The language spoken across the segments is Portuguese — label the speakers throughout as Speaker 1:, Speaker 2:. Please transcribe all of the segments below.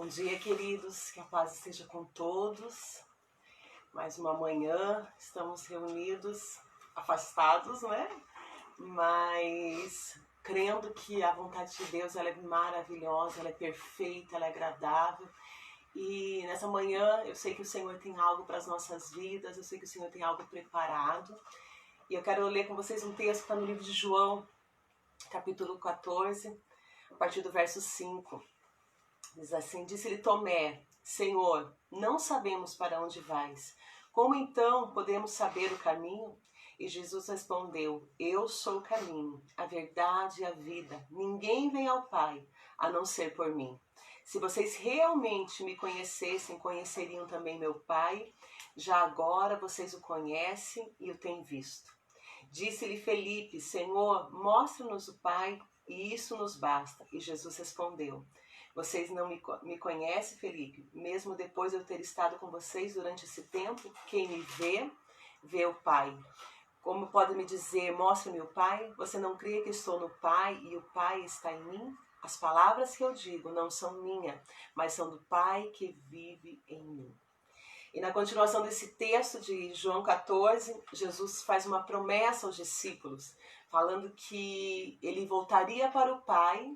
Speaker 1: Bom dia, queridos, que a paz esteja com todos. Mais uma manhã, estamos reunidos, afastados, né? Mas crendo que a vontade de Deus ela é maravilhosa, ela é perfeita, ela é agradável. E nessa manhã eu sei que o Senhor tem algo para as nossas vidas, eu sei que o Senhor tem algo preparado. E eu quero ler com vocês um texto que está no livro de João, capítulo 14, a partir do verso 5. Diz assim: disse-lhe Tomé: Senhor, não sabemos para onde vais. Como então podemos saber o caminho? E Jesus respondeu: Eu sou o caminho, a verdade e a vida. Ninguém vem ao Pai a não ser por mim. Se vocês realmente me conhecessem, conheceriam também meu Pai. Já agora vocês o conhecem e o têm visto. Disse-lhe Felipe: Senhor, mostra-nos o Pai e isso nos basta. E Jesus respondeu: Vocês não me conhecem, Felipe, mesmo depois de eu ter estado com vocês durante esse tempo? Quem me vê, vê o Pai. Como pode me dizer, mostre-me o Pai? Você não crê que estou no Pai e o Pai está em mim? As palavras que eu digo não são minhas, mas são do Pai que vive em mim. E na continuação desse texto de João 14, Jesus faz uma promessa aos discípulos, falando que ele voltaria para o Pai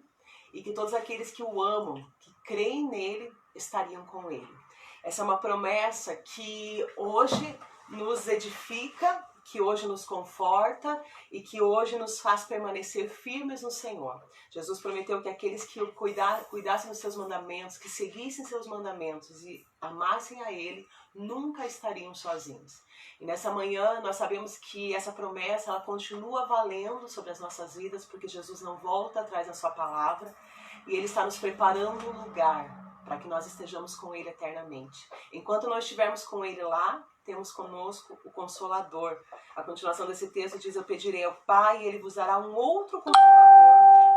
Speaker 1: e que todos aqueles que o amam, que creem nele, estariam com ele. Essa é uma promessa que hoje nos edifica, que hoje nos conforta e que hoje nos faz permanecer firmes no Senhor. Jesus prometeu que aqueles que o cuidassem dos seus mandamentos, que seguissem seus mandamentos e amassem a Ele, nunca estariam sozinhos. E nessa manhã nós sabemos que essa promessa ela continua valendo sobre as nossas vidas, porque Jesus não volta atrás da sua palavra e Ele está nos preparando um lugar para que nós estejamos com Ele eternamente. Enquanto nós estivermos com Ele lá, temos conosco o Consolador. A continuação desse texto diz: eu pedirei ao Pai e Ele vos dará um outro Consolador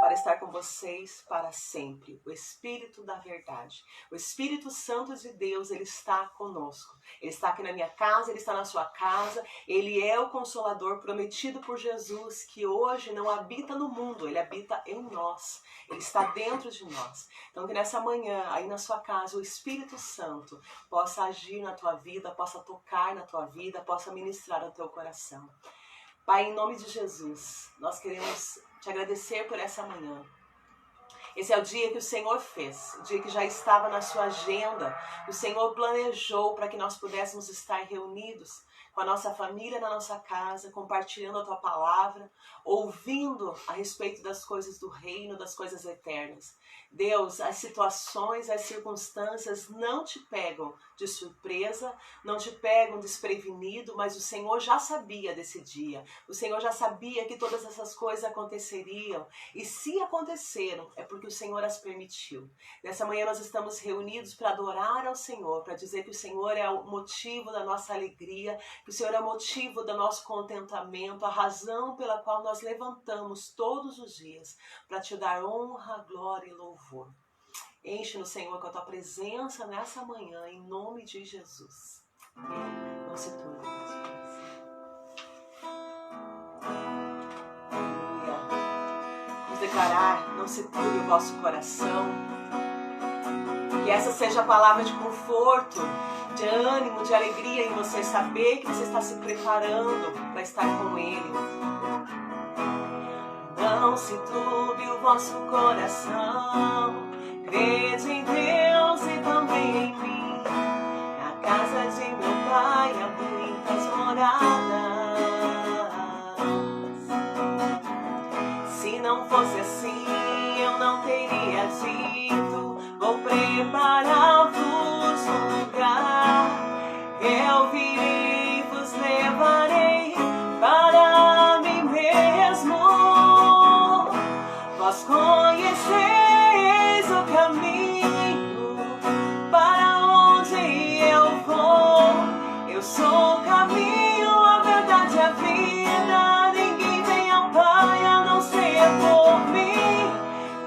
Speaker 1: para estar com vocês para sempre. O Espírito da verdade. O Espírito Santo de Deus, Ele está conosco. Ele está aqui na minha casa, Ele está na sua casa. Ele é o Consolador prometido por Jesus, que hoje não habita no mundo, Ele habita em nós. Ele está dentro de nós. Então que nessa manhã, aí na sua casa, o Espírito Santo possa agir na tua vida, possa tocar na tua vida, possa ministrar ao teu coração. Pai, em nome de Jesus, nós queremos te agradecer por essa manhã. Esse é o dia que o Senhor fez, o dia que já estava na sua agenda, que o Senhor planejou para que nós pudéssemos estar reunidos com a nossa família na nossa casa, compartilhando a tua palavra, ouvindo a respeito das coisas do reino, das coisas eternas. Deus, as situações, as circunstâncias não te pegam de surpresa, não te pegam desprevenido, mas o Senhor já sabia desse dia. O Senhor já sabia que todas essas coisas aconteceriam. E se aconteceram, é porque o Senhor as permitiu. Nessa manhã nós estamos reunidos para adorar ao Senhor, para dizer que o Senhor é o motivo da nossa alegria, que o Senhor é o motivo do nosso contentamento, a razão pela qual nós levantamos todos os dias para te dar honra, glória e louvor. Enche-nos, Senhor, com a tua presença nessa manhã, em nome de Jesus. Não se turbe, aleluia. Vamos declarar: não se turbe o vosso coração. Que essa seja a palavra de conforto de ânimo, de alegria em você saber que você está se preparando para estar com Ele. Não se turbe o vosso coração, crede em Deus e também em mim. Na casa de meu Pai há muitas moradas. Se não fosse assim, eu não teria dito: vou preparar-vos um lugar. Eu virei e vos levarei para mim mesmo. Vós conheceis o caminho para onde eu vou. Eu sou o caminho, a verdade e a vida. Ninguém vem ao Pai a não ser por mim.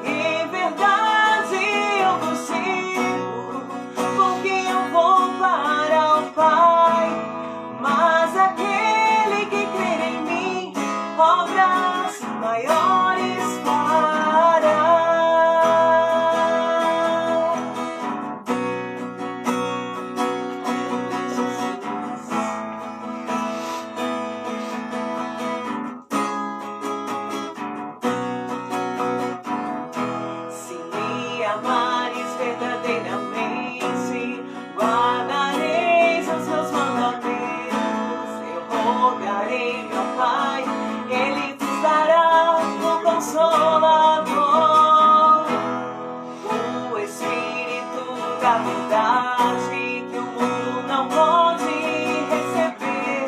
Speaker 1: Em verdade eu vos digo, porque eu vou para o Pai. Mas aquele que crer em mim, obras maiores fará. Se me amares verdadeiramente, guardareis os meus mandamentos. Eu rogarei ao Pai, Ele vos dará o Consolador, o Espírito da verdade, que o mundo não pode receber,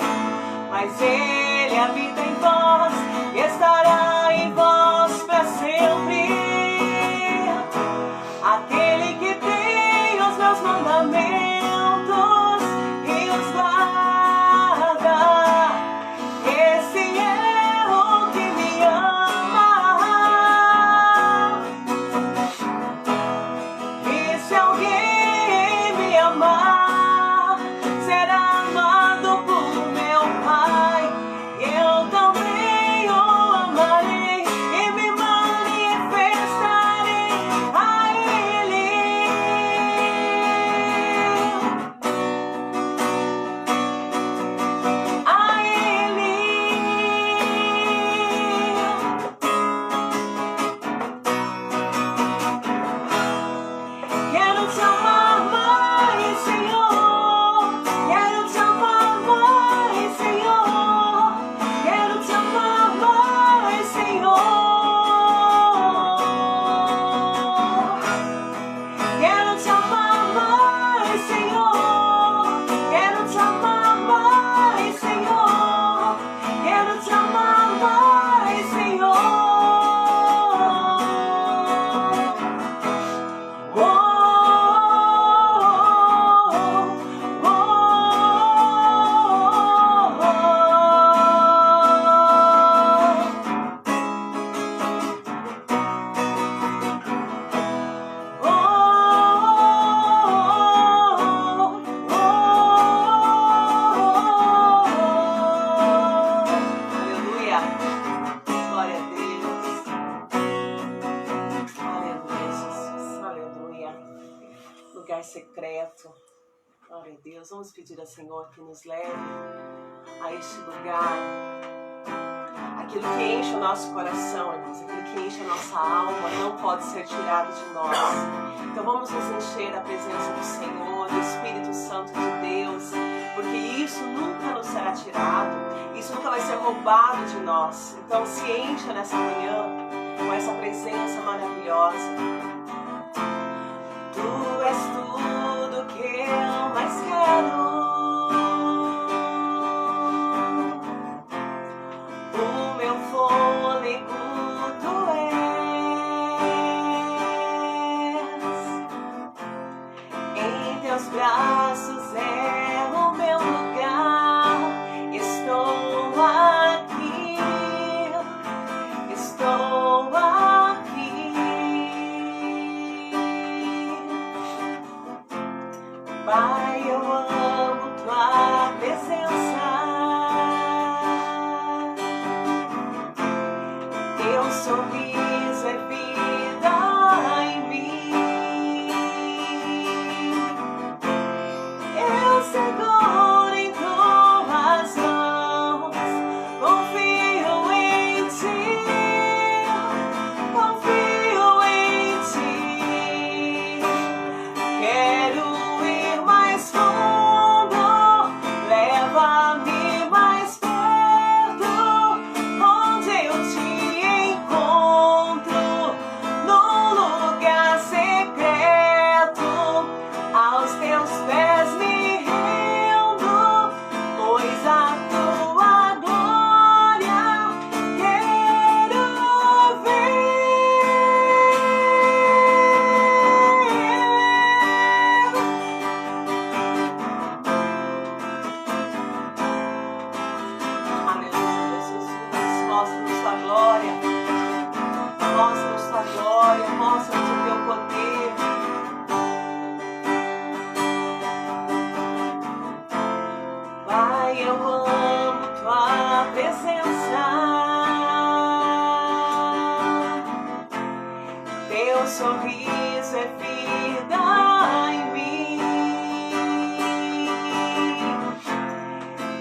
Speaker 1: mas Ele habita em vós e estará em vós para sempre. Aquele que tem os meus mandamentos e os guarda, esse é o que me ama. E se alguém me amar, será amado por meu Pai. Eu também o amarei e me manifestarei a Ele. A Ele. Quero te amar mais, Senhor. Quero te amar mais, Senhor. Quero te amar mais, Senhor. Quero te amar mais, Senhor. Quero te amar mais, Senhor. Quero te amar mais, Senhor. Oh, oh, oh, aleluia. Glória a Deus. Aleluia, Jesus. Aleluia. Lugar secreto. Glória a Deus. Vamos pedir ao Senhor que nos leve a este lugar. Aquilo que enche o nosso coração, irmãos, aquilo que enche a nossa alma, não pode ser tirado de nós. Então vamos nos encher da presença do Senhor, do Espírito Santo de Deus, porque isso nunca nos será tirado, isso nunca vai ser roubado de nós. Então se encha nessa manhã com essa presença maravilhosa. Tu és tudo que eu mais quero. O meu fôlego tu és. Em teus braços é o meu lugar. Estou aqui. Estou aqui. Pai, eu amo tua presença. Teu sorriso é vida em mim. Eu Pai, eu amo tua presença. Teu sorriso é vida em mim.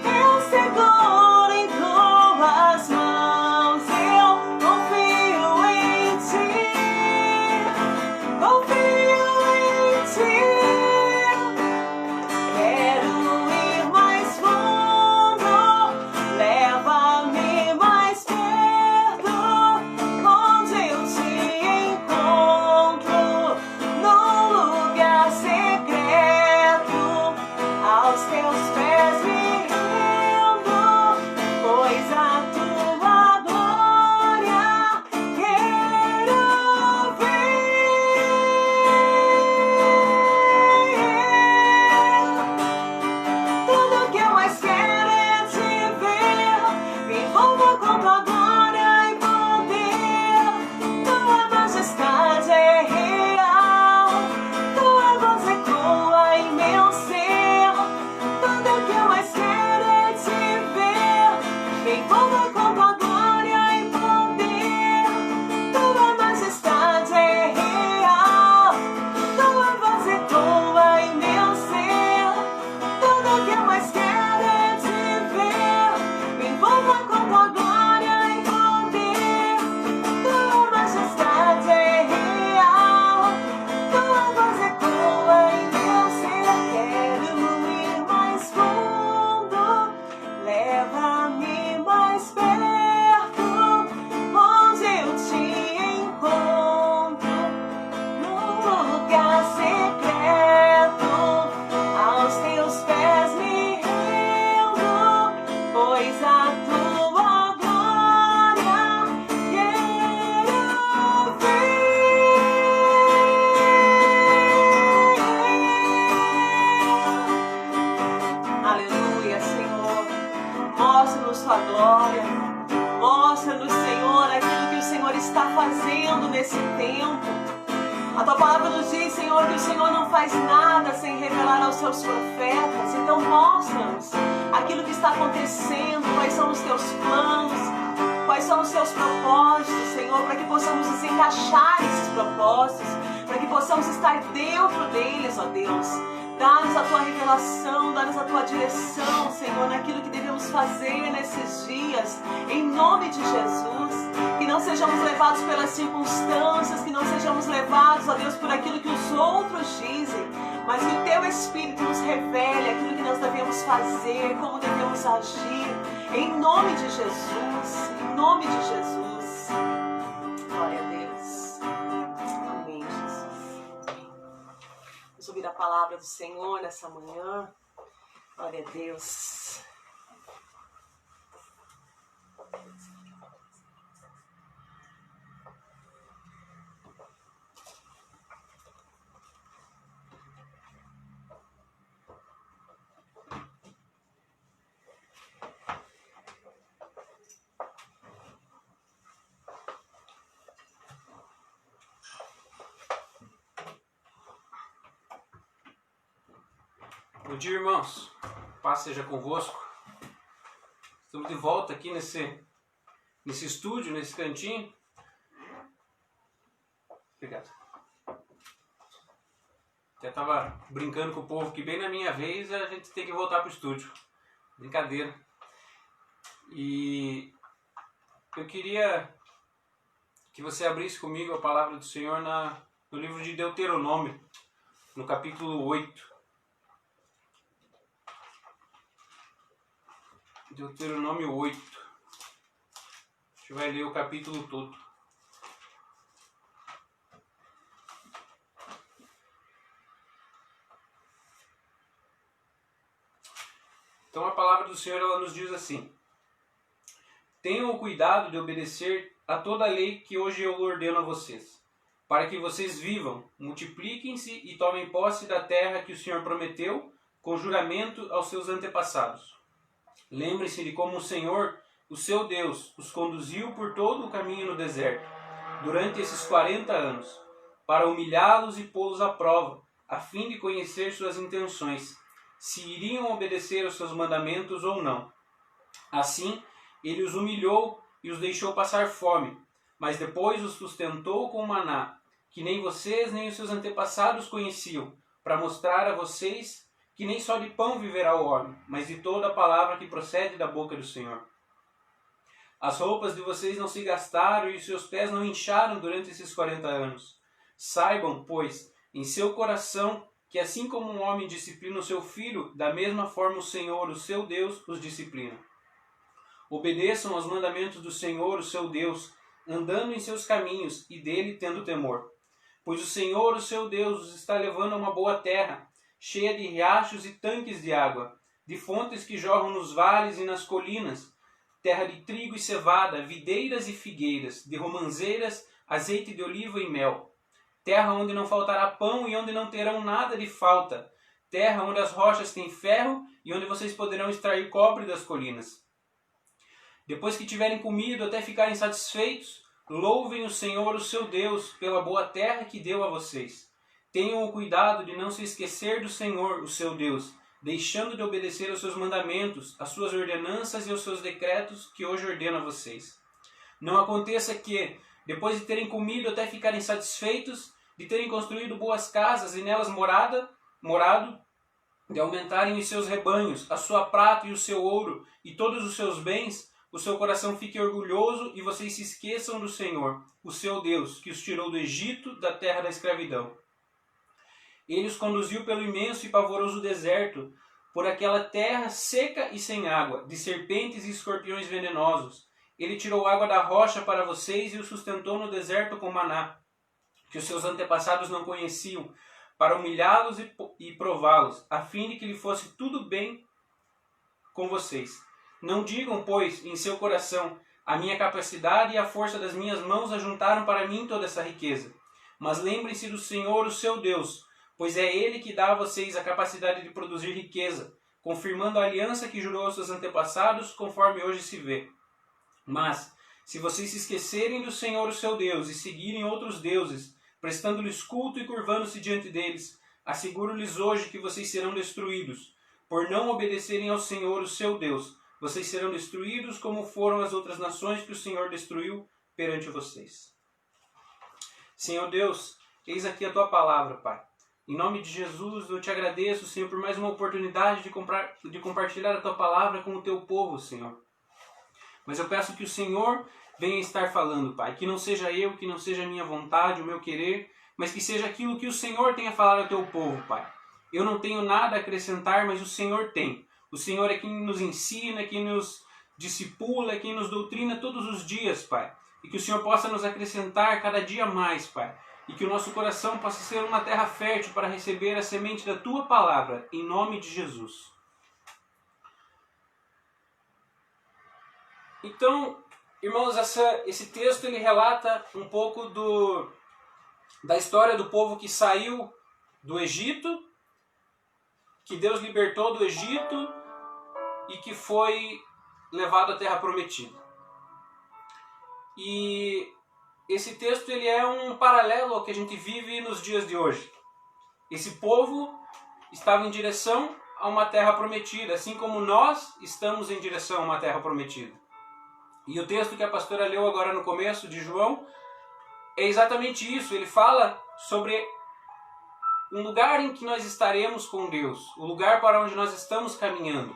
Speaker 1: Eu seguro em tuas mãos, eu confio em ti. Confio em ti. Quero ir mais fundo, leva-me mais perto, onde eu te encontro, num lugar secreto, aos teus pés me rendo, pois a tua glória quero ver. Tudo que eu mais quero é te ver. Me envolva com tua glória e poder. Tua majestade é real. Tua voz ecoa em meu ser. Tudo que eu mais quero é te ver. Me envolva com tua glória e poder. Tua majestade é real. Tua voz ecoa em meu ser. Tudo que eu mais quero é te ver. Me envolva com tua glória e poder. Tua majestade é real. Tua voz ecoa em meu ser. Quero ir mais fundo, leva-me mais perto, onde eu te encontro, num lugar secreto, aos teus pés me rendo, pois a tua glória quero ver. Aleluia, Senhor. Mostra-nos tua glória. Mostra-nos, Senhor, aquilo que o Senhor está fazendo nesse tempo. A tua palavra nos diz, Senhor, que o Senhor não faz nada sem revelar aos seus profetas. Então mostra-nos aquilo que está acontecendo, quais são os teus planos, quais são os teus propósitos, Senhor, para que possamos nos encaixar nesses propósitos, para que possamos estar dentro deles, ó Deus. Dá-nos a tua revelação, dá-nos a tua direção, Senhor, naquilo que devemos fazer nesses dias, em nome de Jesus. Que não sejamos levados pelas circunstâncias, que não sejamos levados, ó Deus, por aquilo que os outros dizem, mas que o teu Espírito nos revele aquilo que nós devemos fazer, como devemos agir, em nome de Jesus, em nome de Jesus. Glória a Deus. Amém, Jesus. Vamos ouvir a palavra do Senhor nessa manhã. Glória a Deus.
Speaker 2: Bom dia, irmãos. Paz seja convosco. Estamos de volta aqui nesse estúdio, nesse cantinho. Obrigado. Até estava brincando com o povo que bem na minha vez a gente tem que voltar para o estúdio. Brincadeira. E eu queria que você abrisse comigo a palavra do Senhor no livro de Deuteronômio, no capítulo 8. Deuteronômio 8. A gente vai ler o capítulo todo. Então a palavra do Senhor ela nos diz assim: tenham o cuidado de obedecer a toda a lei que hoje eu ordeno a vocês, para que vocês vivam, multipliquem-se e tomem posse da terra que o Senhor prometeu com juramento aos seus antepassados. Lembre-se de como o Senhor, o seu Deus, os conduziu por todo o caminho no deserto, durante esses 40 anos, para humilhá-los e pô-los à prova, a fim de conhecer suas intenções, se iriam obedecer aos seus mandamentos ou não. Assim, ele os humilhou e os deixou passar fome, mas depois os sustentou com maná, que nem vocês nem os seus antepassados conheciam, para mostrar a vocês que nem só de pão viverá o homem, mas de toda a palavra que procede da boca do Senhor. As roupas de vocês não se gastaram e os seus pés não incharam durante esses 40 anos. Saibam, pois, em seu coração, que assim como um homem disciplina o seu filho, da mesma forma o Senhor, o seu Deus, os disciplina. Obedeçam aos mandamentos do Senhor, o seu Deus, andando em seus caminhos e dele tendo temor. Pois o Senhor, o seu Deus, os está levando a uma boa terra, cheia de riachos e tanques de água, de fontes que jorram nos vales e nas colinas, terra de trigo e cevada, videiras e figueiras, de romanzeiras, azeite de oliva e mel. Terra onde não faltará pão e onde não terão nada de falta. Terra onde as rochas têm ferro e onde vocês poderão extrair cobre das colinas. Depois que tiverem comido até ficarem satisfeitos, louvem o Senhor, o seu Deus, pela boa terra que deu a vocês. Tenham o cuidado de não se esquecer do Senhor, o seu Deus, deixando de obedecer aos seus mandamentos, às suas ordenanças e aos seus decretos que hoje ordeno a vocês. Não aconteça que, depois de terem comido até ficarem satisfeitos, de terem construído boas casas e nelas morado, de aumentarem os seus rebanhos, a sua prata e o seu ouro e todos os seus bens, o seu coração fique orgulhoso e vocês se esqueçam do Senhor, o seu Deus, que os tirou do Egito, da terra da escravidão. Ele os conduziu pelo imenso e pavoroso deserto, por aquela terra seca e sem água, de serpentes e escorpiões venenosos. Ele tirou água da rocha para vocês e os sustentou no deserto com maná, que os seus antepassados não conheciam, para humilhá-los e prová-los, a fim de que lhe fosse tudo bem com vocês. Não digam, pois, em seu coração, a minha capacidade e a força das minhas mãos ajuntaram para mim toda essa riqueza. Mas lembrem-se do Senhor, o seu Deus, pois é Ele que dá a vocês a capacidade de produzir riqueza, confirmando a aliança que jurou aos seus antepassados, conforme hoje se vê. Mas, se vocês se esquecerem do Senhor, o seu Deus, e seguirem outros deuses, prestando-lhes culto e curvando-se diante deles, asseguro-lhes hoje que vocês serão destruídos. Por não obedecerem ao Senhor, o seu Deus, vocês serão destruídos como foram as outras nações que o Senhor destruiu perante vocês. Senhor Deus, eis aqui a tua palavra, Pai. Em nome de Jesus, eu te agradeço, Senhor, por mais uma oportunidade de compartilhar a tua palavra com o teu povo, Senhor. Mas eu peço que o Senhor venha estar falando, Pai. Que não seja eu, que não seja a minha vontade, o meu querer, mas que seja aquilo que o Senhor tenha falado ao teu povo, Pai. Eu não tenho nada a acrescentar, mas o Senhor tem. O Senhor é quem nos ensina, quem nos discipula, quem nos doutrina todos os dias, Pai. E que o Senhor possa nos acrescentar cada dia mais, Pai. E que o nosso coração possa ser uma terra fértil para receber a semente da tua palavra, em nome de Jesus. Então, irmãos, esse texto ele relata um pouco da história do povo que saiu do Egito, que Deus libertou do Egito e que foi levado à Terra Prometida. E esse texto ele é um paralelo ao que a gente vive nos dias de hoje. Esse povo estava em direção a uma terra prometida, assim como nós estamos em direção a uma terra prometida. E o texto que a pastora leu agora no começo, de João, é exatamente isso. Ele fala sobre um lugar em que nós estaremos com Deus, o lugar para onde nós estamos caminhando.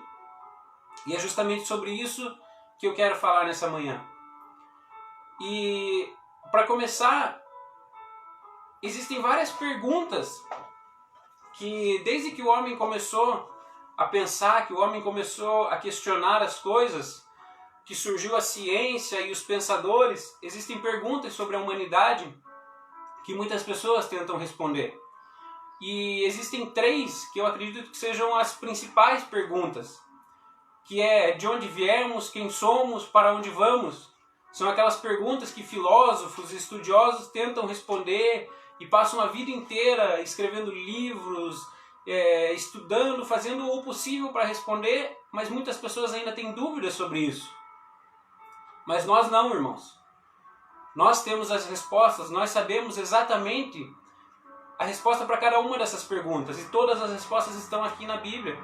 Speaker 2: E é justamente sobre isso que eu quero falar nessa manhã. E para começar, existem várias perguntas que desde que o homem começou a pensar, que o homem começou a questionar as coisas, que surgiu a ciência e os pensadores, existem perguntas sobre a humanidade que muitas pessoas tentam responder. E existem três que eu acredito que sejam as principais perguntas, que é de onde viemos, quem somos, para onde vamos. São aquelas perguntas que filósofos, estudiosos tentam responder e passam a vida inteira escrevendo livros, estudando, fazendo o possível para responder, mas muitas pessoas ainda têm dúvidas sobre isso. Mas nós não, irmãos. Nós temos as respostas, nós sabemos exatamente a resposta para cada uma dessas perguntas. E todas as respostas estão aqui na Bíblia.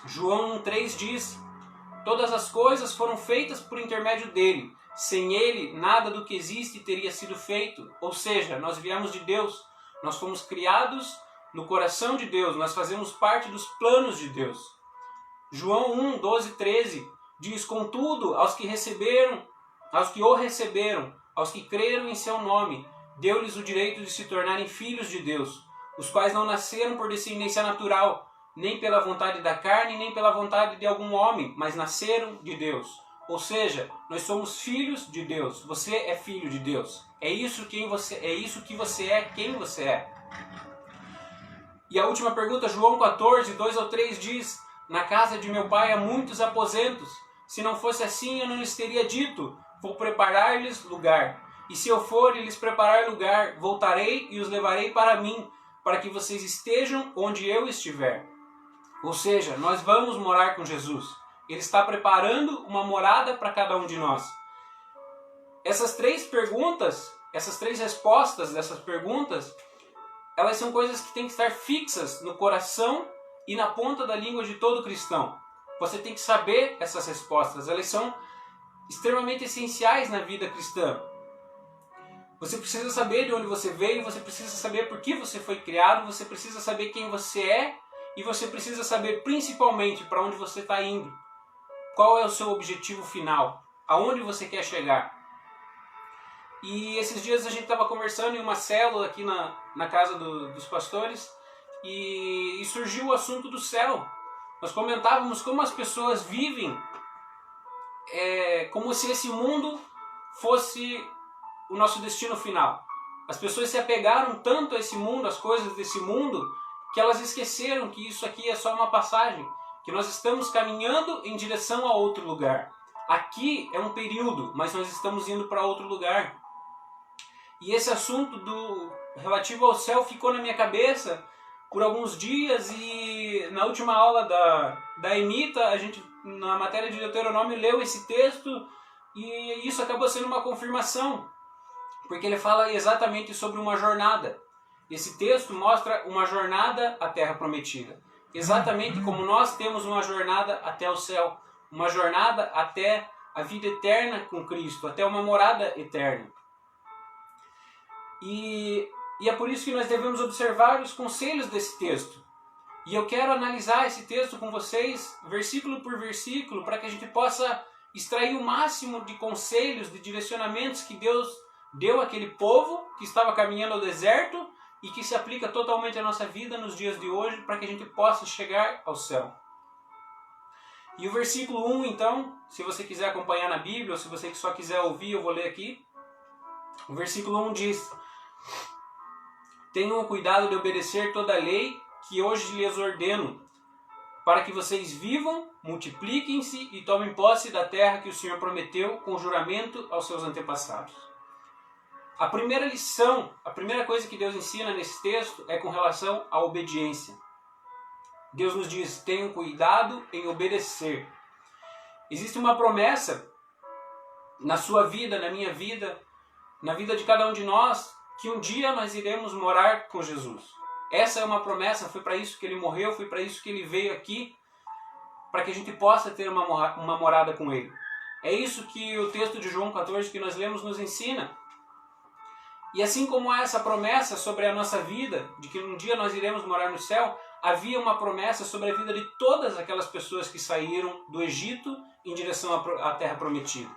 Speaker 2: João 1,3 diz: todas as coisas foram feitas por intermédio dele. Sem ele, nada do que existe teria sido feito. Ou seja, nós viemos de Deus. Nós fomos criados no coração de Deus. Nós fazemos parte dos planos de Deus. João 1, 13 diz: contudo, aos que o receberam, aos que creram em seu nome, deu-lhes o direito de se tornarem filhos de Deus, os quais não nasceram por descendência natural, nem pela vontade da carne, nem pela vontade de algum homem, mas nasceram de Deus. Ou seja, nós somos filhos de Deus. Você é filho de Deus. É isso que você é, quem você é. E a última pergunta, João 14, 2-3 diz: na casa de meu pai há muitos aposentos. Se não fosse assim, eu não lhes teria dito: vou preparar-lhes lugar. E se eu for e lhes preparar lugar, voltarei e os levarei para mim, para que vocês estejam onde eu estiver. Ou seja, nós vamos morar com Jesus. Ele está preparando uma morada para cada um de nós. Essas três perguntas, essas três respostas dessas perguntas, elas são coisas que têm que estar fixas no coração e na ponta da língua de todo cristão. Você tem que saber essas respostas. Elas são extremamente essenciais na vida cristã. Você precisa saber de onde você veio, você precisa saber por que você foi criado, você precisa saber quem você é e você precisa saber principalmente para onde você está indo. Qual é o seu objetivo final? Aonde você quer chegar? E esses dias a gente estava conversando em uma célula aqui na casa dos pastores e surgiu o assunto do céu. Nós comentávamos como as pessoas vivem como se esse mundo fosse o nosso destino final. As pessoas se apegaram tanto a esse mundo, às coisas desse mundo, que elas esqueceram que isso aqui é só uma passagem, que nós estamos caminhando em direção a outro lugar. Aqui é um período, mas nós estamos indo para outro lugar. E esse assunto relativo ao céu ficou na minha cabeça por alguns dias, e na última aula da Emita, a gente, na matéria de Deuteronômio, leu esse texto e isso acabou sendo uma confirmação, porque ele fala exatamente sobre uma jornada. Esse texto mostra uma jornada à Terra Prometida, exatamente como nós temos uma jornada até o céu, uma jornada até a vida eterna com Cristo, até uma morada eterna. E é por isso que nós devemos observar os conselhos desse texto. E eu quero analisar esse texto com vocês, versículo por versículo, para que a gente possa extrair o máximo de conselhos, de direcionamentos que Deus deu àquele povo que estava caminhando ao deserto e que se aplica totalmente à nossa vida nos dias de hoje, para que a gente possa chegar ao céu. E o versículo 1, então, se você quiser acompanhar na Bíblia, ou se você só quiser ouvir, eu vou ler aqui. O versículo 1 diz: tenham o cuidado de obedecer toda a lei que hoje lhes ordeno, para que vocês vivam, multipliquem-se e tomem posse da terra que o Senhor prometeu com juramento aos seus antepassados. A primeira lição, a primeira coisa que Deus ensina nesse texto é com relação à obediência. Deus nos diz: tenham cuidado em obedecer. Existe uma promessa na sua vida, na minha vida, na vida de cada um de nós, que um dia nós iremos morar com Jesus. Essa é uma promessa, foi para isso que ele morreu, foi para isso que ele veio aqui, para que a gente possa ter uma morada com ele. É isso que o texto de João 14 que nós lemos nos ensina. E assim como há essa promessa sobre a nossa vida, de que um dia nós iremos morar no céu, havia uma promessa sobre a vida de todas aquelas pessoas que saíram do Egito em direção à Terra Prometida.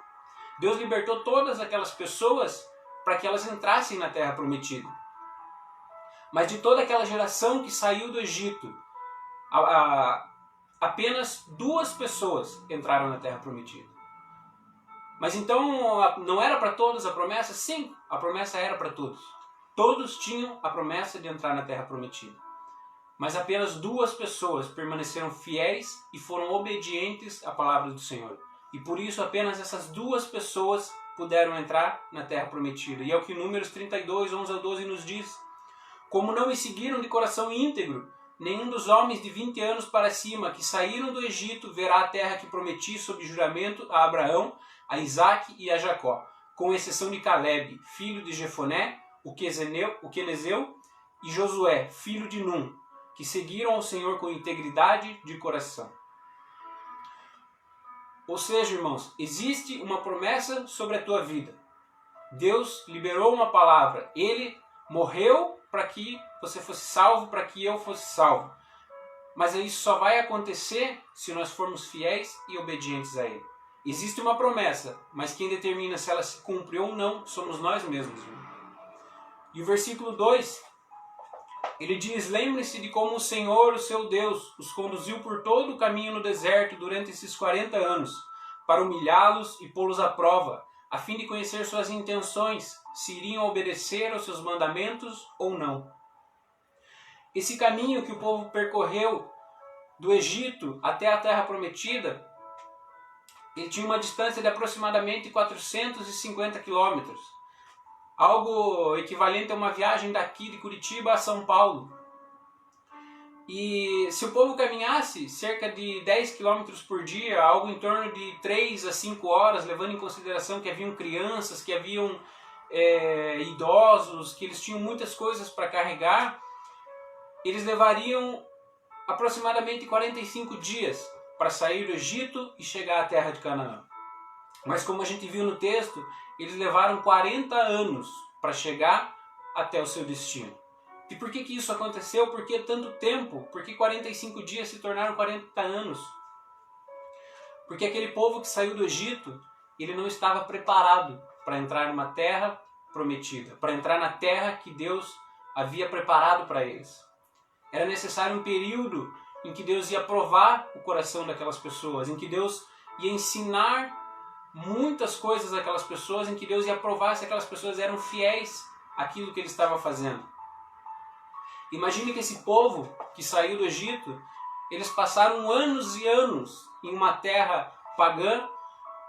Speaker 2: Deus libertou todas aquelas pessoas para que elas entrassem na Terra Prometida. Mas de toda aquela geração que saiu do Egito, apenas 2 pessoas entraram na Terra Prometida. Mas então, não era para todos a promessa? Sim, a promessa era para todos. Todos tinham a promessa de entrar na Terra Prometida. Mas apenas 2 pessoas permaneceram fiéis e foram obedientes à palavra do Senhor. E por isso apenas essas 2 pessoas puderam entrar na Terra Prometida. E é o que Números 32, 11-12 nos diz: como não me seguiram de coração íntegro, nenhum dos homens de 20 anos para cima que saíram do Egito verá a terra que prometi sob juramento a Abraão, a Isaque e a Jacó, com exceção de Caleb, filho de Jefoné, o quenezeu, e Josué, filho de Num, que seguiram ao Senhor com integridade de coração. Ou seja, irmãos, existe uma promessa sobre a tua vida. Deus liberou uma palavra. Ele morreu para que você fosse salvo, para que eu fosse salvo. Mas isso só vai acontecer se nós formos fiéis e obedientes a Ele. Existe uma promessa, mas quem determina se ela se cumpre ou não somos nós mesmos. E o versículo 2, ele diz: lembre-se de como o Senhor, o seu Deus, os conduziu por todo o caminho no deserto durante esses 40 anos, para humilhá-los e pô-los à prova, a fim de conhecer suas intenções, se iriam obedecer aos seus mandamentos ou não. Esse caminho que o povo percorreu do Egito até a Terra Prometida, ele tinha uma distância de aproximadamente 450 quilômetros, algo equivalente a uma viagem daqui de Curitiba a São Paulo. E se o povo caminhasse cerca de 10 km por dia, algo em torno de 3 a 5 horas, levando em consideração que haviam crianças, que haviam idosos, que eles tinham muitas coisas para carregar, eles levariam aproximadamente 45 dias para sair do Egito e chegar à terra de Canaã. Mas como a gente viu no texto, eles levaram 40 anos para chegar até o seu destino. E por que isso aconteceu? Por que tanto tempo? Por que 45 dias se tornaram 40 anos? Porque aquele povo que saiu do Egito, ele não estava preparado para entrar numa terra prometida, para entrar na terra que Deus havia preparado para eles. Era necessário um período em que Deus ia provar o coração daquelas pessoas, em que Deus ia ensinar muitas coisas àquelas pessoas, em que Deus ia provar se aquelas pessoas eram fiéis àquilo que Ele estava fazendo. Imagine que esse povo que saiu do Egito, eles passaram anos e anos em uma terra pagã,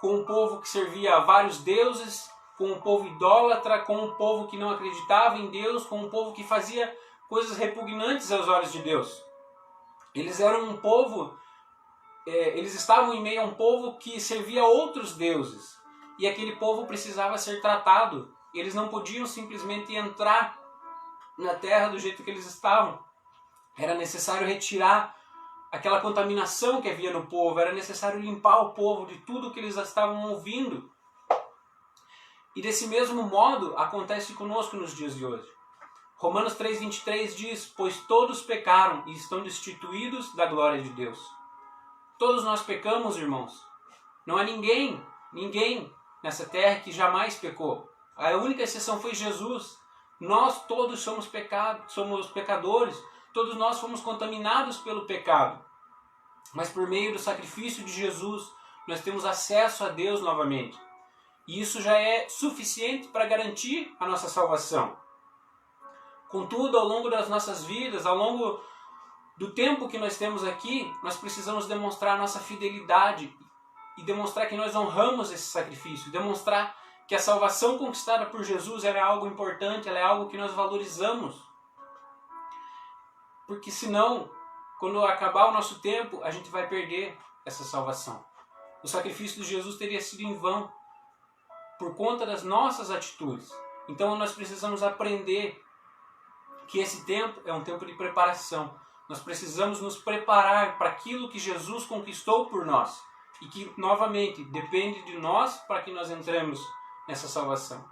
Speaker 2: com um povo que servia a vários deuses, com um povo idólatra, com um povo que não acreditava em Deus, com um povo que fazia coisas repugnantes aos olhos de Deus. Eles eram um povo, eles estavam em meio a um povo que servia a outros deuses. E aquele povo precisava ser tratado. Eles não podiam simplesmente entrar na terra do jeito que eles estavam. Era necessário retirar aquela contaminação que havia no povo. Era necessário limpar o povo de tudo que eles estavam ouvindo. E desse mesmo modo acontece conosco nos dias de hoje. Romanos 3,23 diz: pois todos pecaram e estão destituídos da glória de Deus. Todos nós pecamos, irmãos. Não há ninguém nessa terra que jamais pecou. A única exceção foi Jesus. Nós todos somos pecadores. Todos nós fomos contaminados pelo pecado. Mas por meio do sacrifício de Jesus, nós temos acesso a Deus novamente. E isso já é suficiente para garantir a nossa salvação. Contudo, ao longo das nossas vidas, ao longo do tempo que nós temos aqui, nós precisamos demonstrar a nossa fidelidade e demonstrar que nós honramos esse sacrifício, demonstrar que a salvação conquistada por Jesus ela é algo importante, ela é algo que nós valorizamos. Porque senão, quando acabar o nosso tempo, a gente vai perder essa salvação. O sacrifício de Jesus teria sido em vão por conta das nossas atitudes. Então nós precisamos aprender que esse tempo é um tempo de preparação. Nós precisamos nos preparar para aquilo que Jesus conquistou por nós e que, novamente, depende de nós para que nós entremos nessa salvação.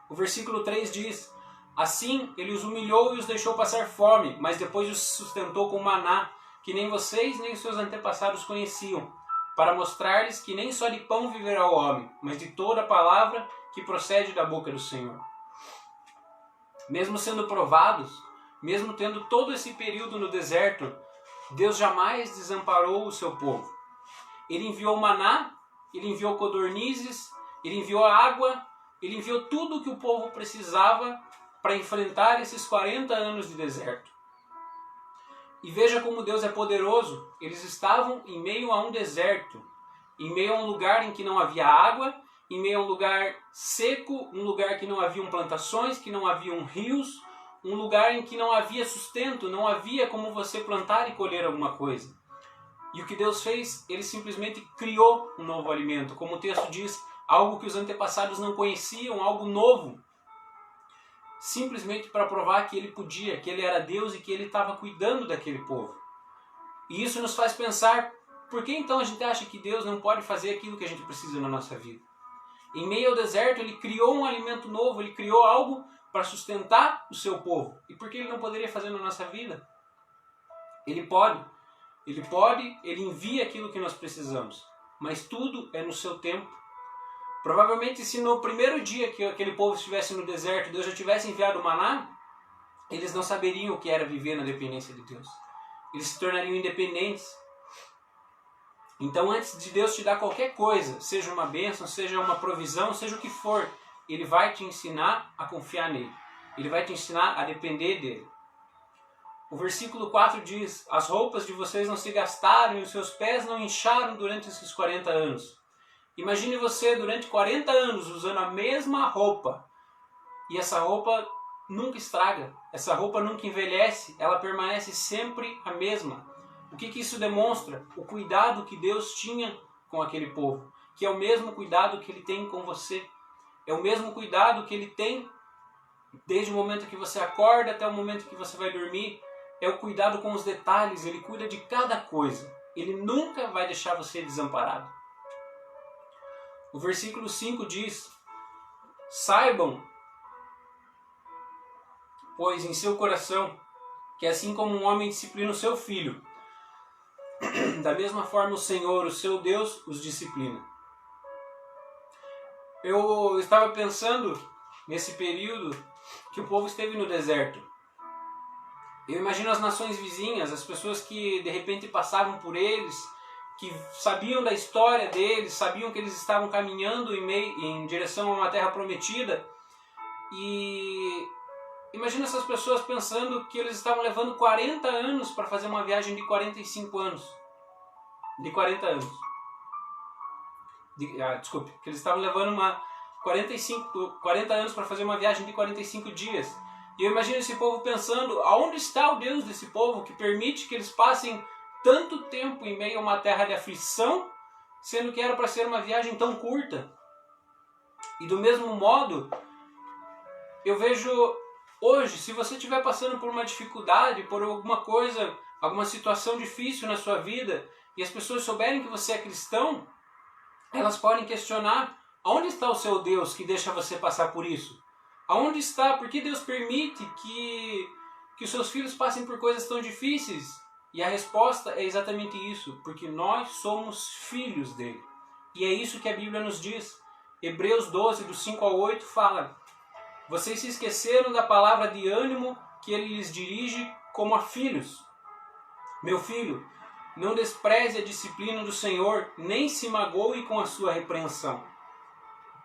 Speaker 2: O versículo 3 diz: assim ele os humilhou e os deixou passar fome, mas depois os sustentou com maná, que nem vocês nem os seus antepassados conheciam, para mostrar-lhes que nem só de pão viverá o homem, mas de toda a palavra que procede da boca do Senhor. Mesmo sendo provados, mesmo tendo todo esse período no deserto, Deus jamais desamparou o seu povo. Ele enviou maná, ele enviou codornizes, ele enviou água, ele enviou tudo o que o povo precisava para enfrentar esses 40 anos de deserto. E veja como Deus é poderoso. Eles estavam em meio a um deserto, em meio a um lugar em que não havia água, em meio a um lugar seco, um lugar que não haviam plantações, que não haviam rios, um lugar em que não havia sustento, não havia como você plantar e colher alguma coisa. E o que Deus fez? Ele simplesmente criou um novo alimento. Como o texto diz, algo que os antepassados não conheciam, algo novo. simplesmente para provar que ele podia, que ele era Deus e que ele estava cuidando daquele povo. E isso nos faz pensar, por que então a gente acha que Deus não pode fazer aquilo que a gente precisa na nossa vida? Em meio ao deserto, ele criou um alimento novo, ele criou algo para sustentar o seu povo. E por que ele não poderia fazer na nossa vida? Ele pode, ele envia aquilo que nós precisamos, mas tudo é no seu tempo. Provavelmente, se no primeiro dia que aquele povo estivesse no deserto, Deus já tivesse enviado o maná, eles não saberiam o que era viver na dependência de Deus. Eles se tornariam independentes. Então, antes de Deus te dar qualquer coisa, seja uma bênção, seja uma provisão, seja o que for, Ele vai te ensinar a confiar nele. Ele vai te ensinar a depender dele. O versículo 4 diz: as roupas de vocês não se gastaram e os seus pés não incharam durante esses 40 anos. Imagine você durante 40 anos usando a mesma roupa. E essa roupa nunca estraga. Essa roupa nunca envelhece. Ela permanece sempre a mesma. O que isso demonstra? O cuidado que Deus tinha com aquele povo. Que é o mesmo cuidado que Ele tem com você. É o mesmo cuidado que Ele tem desde o momento que você acorda até o momento que você vai dormir. É o cuidado com os detalhes. Ele cuida de cada coisa. Ele nunca vai deixar você desamparado. O versículo 5 diz: saibam, pois em seu coração, que assim como um homem disciplina o seu filho, da mesma forma o Senhor, o seu Deus, os disciplina. Eu estava pensando nesse período que o povo esteve no deserto. Eu imagino as nações vizinhas, as pessoas que de repente passavam por eles, que sabiam da história deles, sabiam que eles estavam caminhando em direção a uma terra prometida. E imagina essas pessoas pensando que eles estavam levando 40 anos para fazer uma viagem de 45 anos. De 40 anos. Desculpe, que eles estavam levando 40 anos para fazer uma viagem de 45 dias. E eu imagino esse povo pensando, aonde está o Deus desse povo que permite que eles passem tanto tempo em meio a uma terra de aflição, sendo que era para ser uma viagem tão curta? E do mesmo modo, eu vejo hoje, se você estiver passando por uma dificuldade, por alguma coisa, alguma situação difícil na sua vida, e as pessoas souberem que você é cristão, elas podem questionar: aonde está o seu Deus que deixa você passar por isso? Aonde está? Por que Deus permite que os seus filhos passem por coisas tão difíceis? E a resposta é exatamente isso, porque nós somos filhos dele. E é isso que a Bíblia nos diz. Hebreus 12, do 5 ao 8, fala: vocês se esqueceram da palavra de ânimo que ele lhes dirige como a filhos. Meu filho, não despreze a disciplina do Senhor, nem se magoe com a sua repreensão.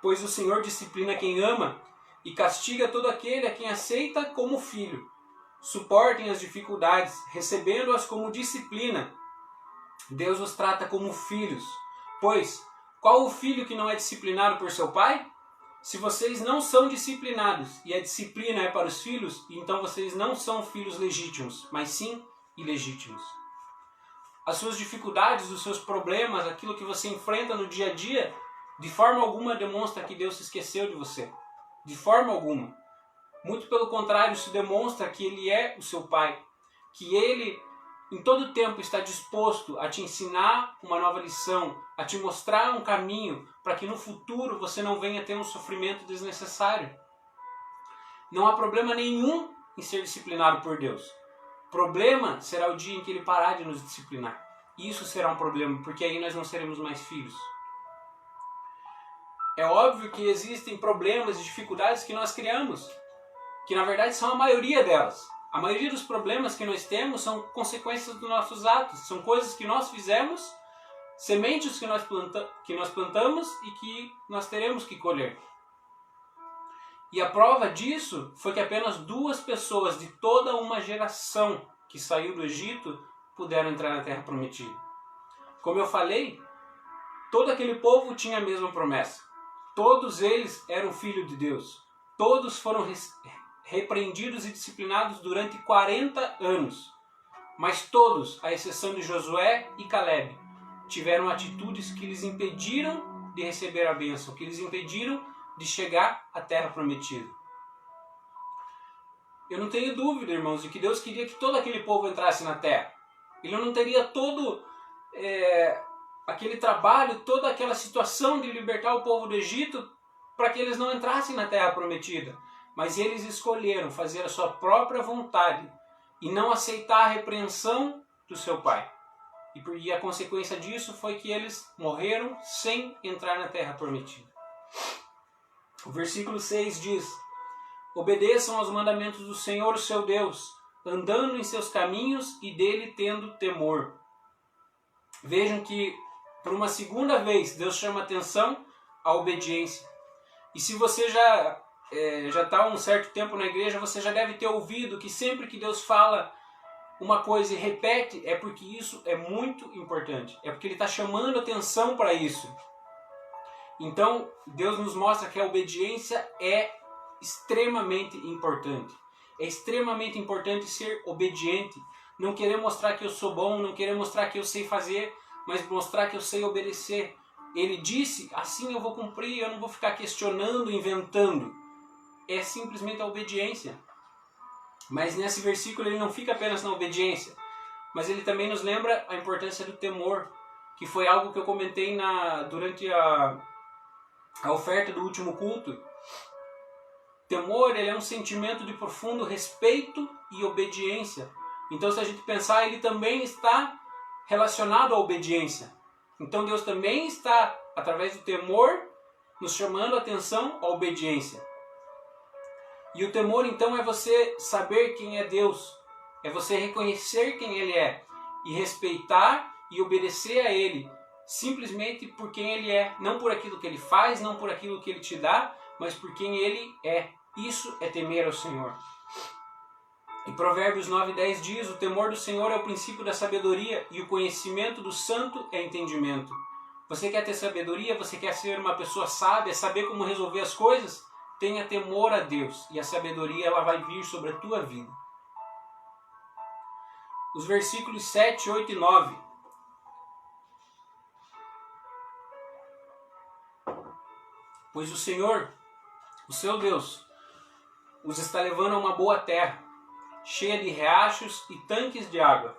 Speaker 2: Pois o Senhor disciplina quem ama e castiga todo aquele a quem aceita como filho. Suportem as dificuldades, recebendo-as como disciplina. Deus os trata como filhos. Pois, qual o filho que não é disciplinado por seu pai? Se vocês não são disciplinados e a disciplina é para os filhos, então vocês não são filhos legítimos, mas sim ilegítimos. As suas dificuldades, os seus problemas, aquilo que você enfrenta no dia a dia, de forma alguma demonstra que Deus se esqueceu de você. De forma alguma. Muito pelo contrário, isso demonstra que Ele é o seu Pai. Que Ele, em todo tempo, está disposto a te ensinar uma nova lição, a te mostrar um caminho, para que no futuro você não venha ter um sofrimento desnecessário. Não há problema nenhum em ser disciplinado por Deus. Problema será o dia em que Ele parar de nos disciplinar. Isso será um problema, porque aí nós não seremos mais filhos. É óbvio que existem problemas e dificuldades que nós criamos, que na verdade são a maioria delas. A maioria dos problemas que nós temos são consequências dos nossos atos, são coisas que nós fizemos, sementes que nós plantamos e que nós teremos que colher. E a prova disso foi que apenas 2 pessoas de toda uma geração que saiu do Egito puderam entrar na Terra Prometida. Como eu falei, todo aquele povo tinha a mesma promessa. Todos eles eram filhos de Deus. Todos foram repreendidos e disciplinados durante 40 anos. Mas todos, à exceção de Josué e Caleb, tiveram atitudes que lhes impediram de receber a bênção, que lhes impediram de chegar à Terra Prometida. eu não tenho dúvida, irmãos, de que Deus queria que todo aquele povo entrasse na terra. Ele não teria todo aquele trabalho, toda aquela situação de libertar o povo do Egito para que eles não entrassem na terra prometida. Mas eles escolheram fazer a sua própria vontade e não aceitar a repreensão do seu pai. E a consequência disso foi que eles morreram sem entrar na terra prometida. O versículo 6 diz: obedeçam aos mandamentos do Senhor, o seu Deus, andando em seus caminhos e dele tendo temor. Vejam que, por uma segunda vez, Deus chama atenção à obediência. E se você já está há um certo tempo na igreja, você já deve ter ouvido que sempre que Deus fala uma coisa e repete, é porque isso é muito importante. É porque Ele está chamando atenção para isso. Então, Deus nos mostra que a obediência é extremamente importante. É extremamente importante ser obediente. Não querer mostrar que eu sou bom, não querer mostrar que eu sei fazer, mas mostrar que eu sei obedecer. Ele disse, assim eu vou cumprir, eu não vou ficar questionando, inventando. É simplesmente a obediência. Mas nesse versículo ele não fica apenas na obediência, mas ele também nos lembra a importância do temor, que foi algo que eu comentei durante a oferta do último culto. Temor, ele é um sentimento de profundo respeito e obediência. Então, se a gente pensar, ele também está relacionado à obediência. Então, Deus também está, através do temor, nos chamando a atenção à obediência. E o temor, então, é você saber quem é Deus. É você reconhecer quem Ele é. E respeitar e obedecer a Ele. Simplesmente por quem Ele é. Não por aquilo que Ele faz, não por aquilo que Ele te dá, mas por quem Ele é. Isso é temer ao Senhor. Em Provérbios 9:10 diz: o temor do Senhor é o princípio da sabedoria e o conhecimento do santo é entendimento. Você quer ter sabedoria? Você quer ser uma pessoa sábia? Saber como resolver as coisas? Tenha temor a Deus e a sabedoria ela vai vir sobre a tua vida. Os versículos 7, 8 e 9. Pois o Senhor, o seu Deus, os está levando a uma boa terra, cheia de riachos e tanques de água,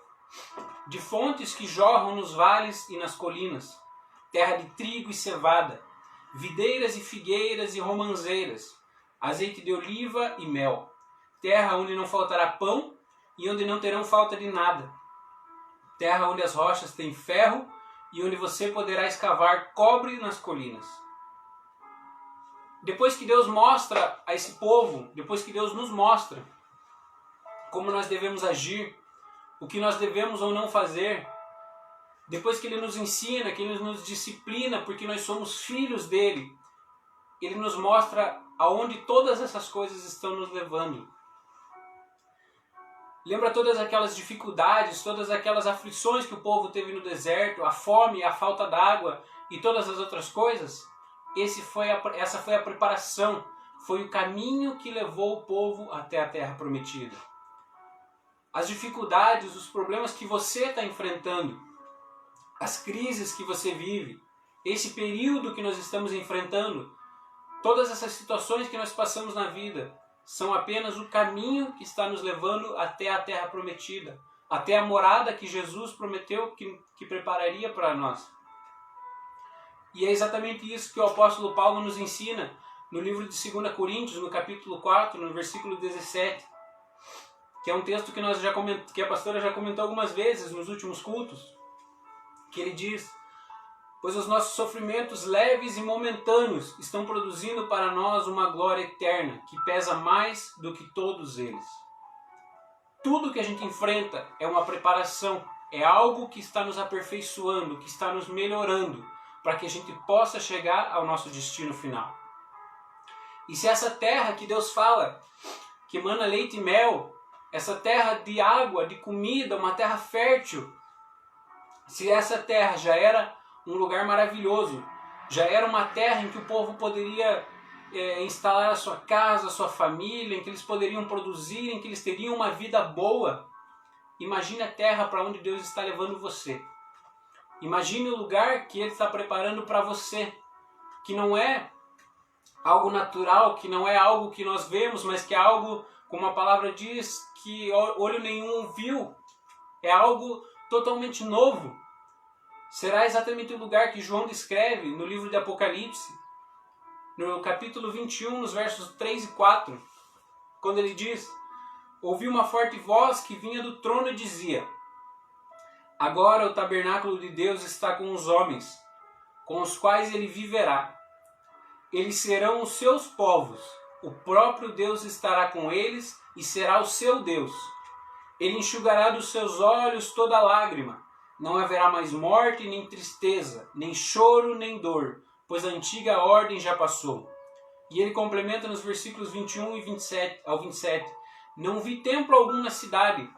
Speaker 2: de fontes que jorram nos vales e nas colinas, terra de trigo e cevada, videiras e figueiras e romanzeiras, azeite de oliva e mel, terra onde não faltará pão e onde não terão falta de nada, terra onde as rochas têm ferro e onde você poderá escavar cobre nas colinas. Depois que Deus mostra a esse povo, depois que Deus nos mostra como nós devemos agir, o que nós devemos ou não fazer, depois que Ele nos ensina, que Ele nos disciplina, porque nós somos filhos dEle, Ele nos mostra aonde todas essas coisas estão nos levando. Lembra todas aquelas dificuldades, todas aquelas aflições que o povo teve no deserto, a fome, a falta d'água e todas as outras coisas? Essa foi a preparação, foi o caminho que levou o povo até a terra prometida. As dificuldades, os problemas que você está enfrentando, as crises que você vive, esse período que nós estamos enfrentando, todas essas situações que nós passamos na vida, são apenas o caminho que está nos levando até a terra prometida, até a morada que Jesus prometeu que prepararia para nós. E é exatamente isso que o apóstolo Paulo nos ensina no livro de 2 Coríntios, no capítulo 4, no versículo 17, que é um texto que a pastora já comentou algumas vezes nos últimos cultos, que ele diz: pois os nossos sofrimentos leves e momentâneos estão produzindo para nós uma glória eterna, que pesa mais do que todos eles. Tudo que a gente enfrenta é uma preparação, é algo que está nos aperfeiçoando, que está nos melhorando, para que a gente possa chegar ao nosso destino final. E se essa terra que Deus fala, que emana leite e mel, essa terra de água, de comida, uma terra fértil, se essa terra já era um lugar maravilhoso, já era uma terra em que o povo poderia instalar a sua casa, a sua família, em que eles poderiam produzir, em que eles teriam uma vida boa, imagine a terra para onde Deus está levando você. Imagine o lugar que Ele está preparando para você, que não é algo natural, que não é algo que nós vemos, mas que é algo como a palavra diz, que olho nenhum viu, é algo totalmente novo. Será exatamente o lugar que João descreve no livro de Apocalipse, no capítulo 21, nos versos 3 e 4, quando ele diz: ouvi uma forte voz que vinha do trono e dizia: agora o tabernáculo de Deus está com os homens, com os quais ele viverá. Eles serão os seus povos, o próprio Deus estará com eles e será o seu Deus. Ele enxugará dos seus olhos toda lágrima. Não haverá mais morte, nem tristeza, nem choro, nem dor, pois a antiga ordem já passou. E ele complementa nos versículos 21 e 27 ao 27. Não vi templo algum na cidade,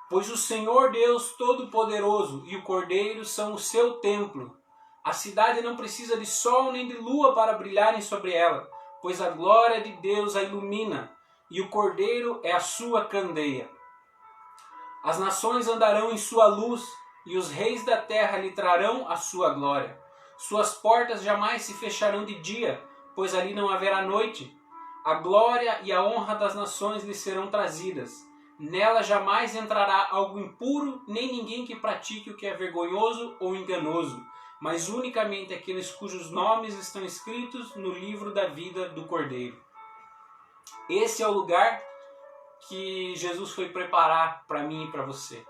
Speaker 2: pois o Senhor Deus Todo-Poderoso e o Cordeiro são o seu templo. A cidade não precisa de sol nem de lua para brilharem sobre ela, pois a glória de Deus a ilumina, e o Cordeiro é a sua candeia. As nações andarão em sua luz, e os reis da terra lhe trarão a sua glória. Suas portas jamais se fecharão de dia, pois ali não haverá noite. A glória e a honra das nações lhe serão trazidas. Nela jamais entrará algo impuro, nem ninguém que pratique o que é vergonhoso ou enganoso, mas unicamente aqueles cujos nomes estão escritos no livro da vida do Cordeiro. Esse é o lugar que Jesus foi preparar para mim e para você.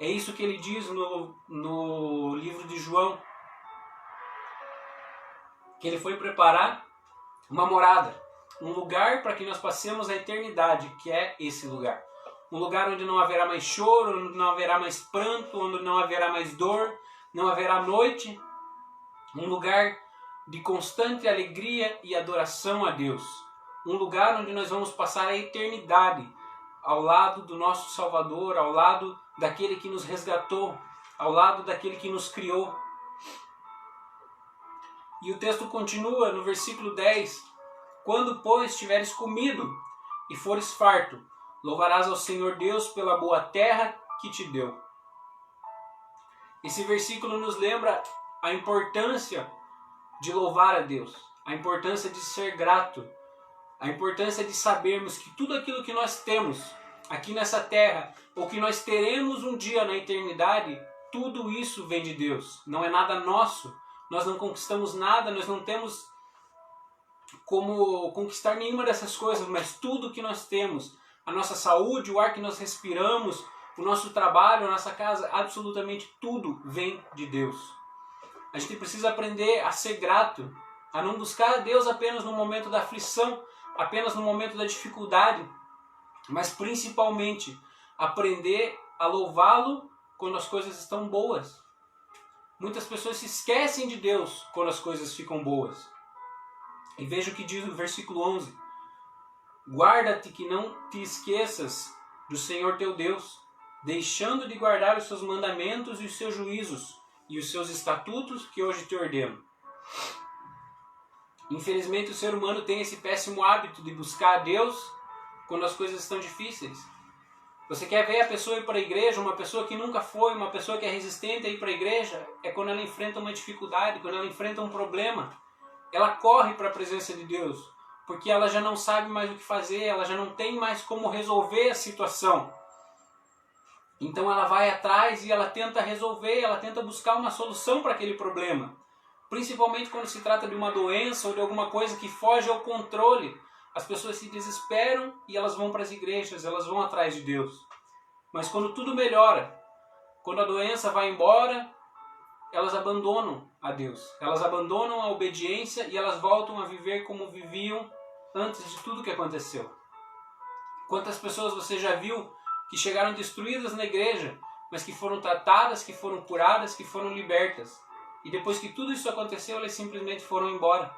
Speaker 2: É isso que ele diz no livro de João, que ele foi preparar uma morada, um lugar para que nós passemos a eternidade, que é esse lugar. Um lugar onde não haverá mais choro, onde não haverá mais pranto, onde não haverá mais dor, não haverá noite. Um lugar de constante alegria e adoração a Deus. Um lugar onde nós vamos passar a eternidade ao lado do nosso Salvador, ao lado daquele que nos resgatou, ao lado daquele que nos criou. E o texto continua no versículo 10. Quando, pois, tiveres comido e fores farto, louvarás ao Senhor Deus pela boa terra que te deu. Esse versículo nos lembra a importância de louvar a Deus, a importância de ser grato, a importância de sabermos que tudo aquilo que nós temos aqui nessa terra, ou que nós teremos um dia na eternidade, tudo isso vem de Deus. Não é nada nosso, nós não conquistamos nada, nós não temos como conquistar nenhuma dessas coisas, mas tudo que nós temos, a nossa saúde, o ar que nós respiramos, o nosso trabalho, a nossa casa, absolutamente tudo vem de Deus. A gente precisa aprender a ser grato, a não buscar a Deus apenas no momento da aflição, apenas no momento da dificuldade, mas principalmente aprender a louvá-lo quando as coisas estão boas. Muitas pessoas se esquecem de Deus quando as coisas ficam boas. E veja o que diz no versículo 11. Guarda-te que não te esqueças do Senhor teu Deus, deixando de guardar os seus mandamentos e os seus juízos e os seus estatutos que hoje te ordeno. Infelizmente o ser humano tem esse péssimo hábito de buscar a Deus quando as coisas estão difíceis. Você quer ver a pessoa ir para a igreja, uma pessoa que nunca foi, uma pessoa que é resistente a ir para a igreja, é quando ela enfrenta uma dificuldade, quando ela enfrenta um problema. Ela corre para a presença de Deus, porque ela já não sabe mais o que fazer, ela já não tem mais como resolver a situação. Então ela vai atrás e ela tenta resolver, ela tenta buscar uma solução para aquele problema. Principalmente quando se trata de uma doença ou de alguma coisa que foge ao controle. As pessoas se desesperam e elas vão para as igrejas, elas vão atrás de Deus. Mas quando tudo melhora, quando a doença vai embora, elas abandonam a Deus. Elas abandonam a obediência e elas voltam a viver como viviam antes de tudo que aconteceu. Quantas pessoas você já viu que chegaram destruídas na igreja, mas que foram tratadas, que foram curadas, que foram libertas. E depois que tudo isso aconteceu, elas simplesmente foram embora.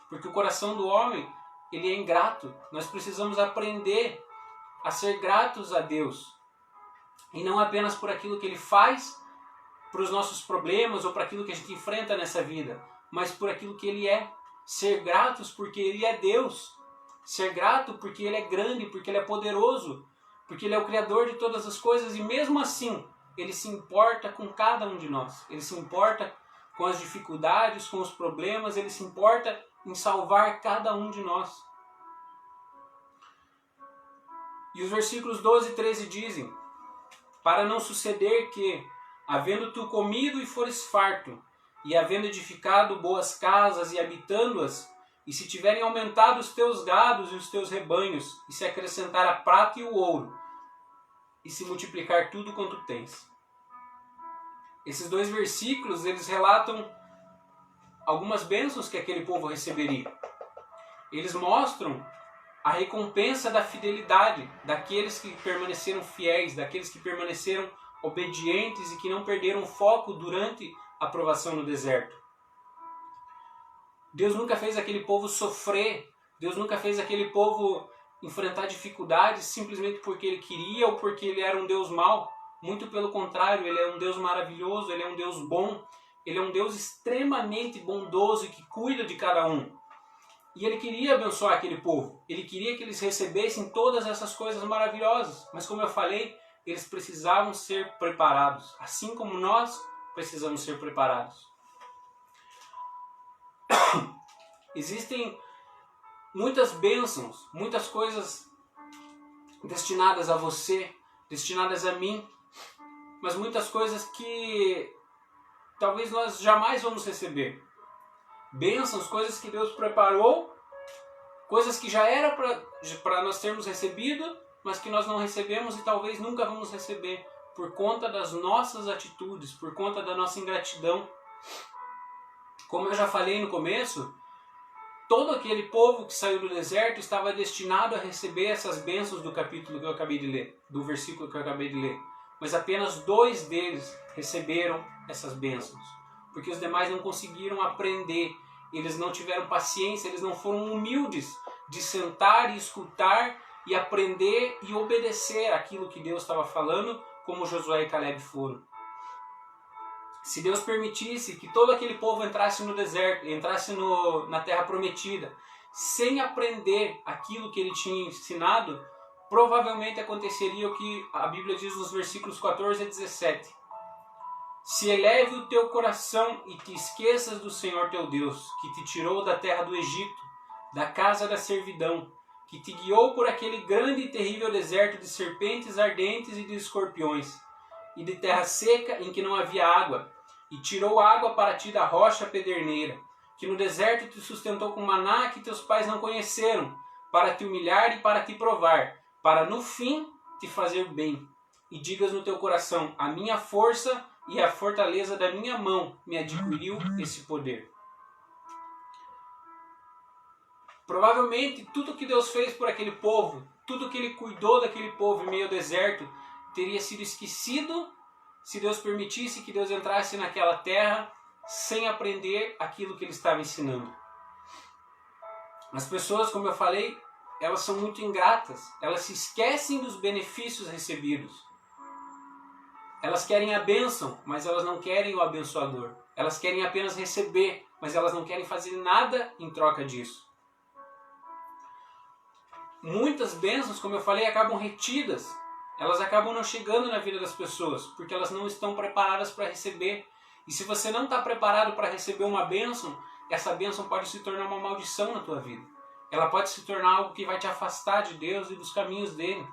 Speaker 2: Porque o coração do homem, ele é ingrato. Nós precisamos aprender a ser gratos a Deus. E não apenas por aquilo que Ele faz, para os nossos problemas ou para aquilo que a gente enfrenta nessa vida, mas por aquilo que Ele é. Ser gratos porque Ele é Deus. Ser grato porque Ele é grande, porque Ele é poderoso, porque Ele é o Criador de todas as coisas e mesmo assim Ele se importa com cada um de nós. Ele se importa com as dificuldades, com os problemas, Ele se importa em salvar cada um de nós. E os versículos 12 e 13 dizem: para não suceder que, havendo tu comido e fores farto, e havendo edificado boas casas e habitando-as, e se tiverem aumentado os teus gados e os teus rebanhos, e se acrescentar a prata e o ouro, e se multiplicar tudo quanto tens. Esses dois versículos, eles relatam algumas bênçãos que aquele povo receberia. Eles mostram a recompensa da fidelidade daqueles que permaneceram fiéis, daqueles que permaneceram obedientes e que não perderam o foco durante a provação no deserto. Deus nunca fez aquele povo sofrer, Deus nunca fez aquele povo enfrentar dificuldades simplesmente porque Ele queria ou porque Ele era um Deus mau. Muito pelo contrário, Ele é um Deus maravilhoso, Ele é um Deus bom, Ele é um Deus extremamente bondoso e que cuida de cada um. E Ele queria abençoar aquele povo, Ele queria que eles recebessem todas essas coisas maravilhosas. Mas como eu falei, eles precisavam ser preparados, assim como nós precisamos ser preparados. Existem muitas bênçãos, muitas coisas destinadas a você, destinadas a mim, mas muitas coisas que talvez nós jamais vamos receber. Bênçãos, coisas que Deus preparou, coisas que já era para nós termos recebido, mas que nós não recebemos e talvez nunca vamos receber, por conta das nossas atitudes, por conta da nossa ingratidão. Como eu já falei no começo, todo aquele povo que saiu do deserto estava destinado a receber essas bênçãos do capítulo que eu acabei de ler, do versículo que eu acabei de ler. Mas apenas 2 deles receberam essas bênçãos, porque os demais não conseguiram aprender, eles não tiveram paciência, eles não foram humildes de sentar e escutar e aprender e obedecer aquilo que Deus estava falando, como Josué e Caleb foram. Se Deus permitisse que todo aquele povo entrasse no deserto, entrasse na terra prometida, sem aprender aquilo que ele tinha ensinado, provavelmente aconteceria o que a Bíblia diz nos versículos 14 a 17. Se eleve o teu coração e te esqueças do Senhor teu Deus, que te tirou da terra do Egito, da casa da servidão, que te guiou por aquele grande e terrível deserto de serpentes ardentes e de escorpiões, e de terra seca em que não havia água, e tirou água para ti da rocha pederneira, que no deserto te sustentou com maná que teus pais não conheceram, para te humilhar e para te provar, para no fim te fazer bem. E digas no teu coração: a minha força e a fortaleza da minha mão me adquiriu esse poder. Provavelmente tudo que Deus fez por aquele povo, tudo que Ele cuidou daquele povo em meio ao deserto, teria sido esquecido se Deus permitisse que Deus entrasse naquela terra sem aprender aquilo que Ele estava ensinando. As pessoas, como eu falei, elas são muito ingratas, elas se esquecem dos benefícios recebidos. Elas querem a bênção, mas elas não querem o abençoador. Elas querem apenas receber, mas elas não querem fazer nada em troca disso. Muitas bênçãos, como eu falei, acabam retidas. Elas acabam não chegando na vida das pessoas, porque elas não estão preparadas para receber. E se você não está preparado para receber uma bênção, essa bênção pode se tornar uma maldição na tua vida. Ela pode se tornar algo que vai te afastar de Deus e dos caminhos dele.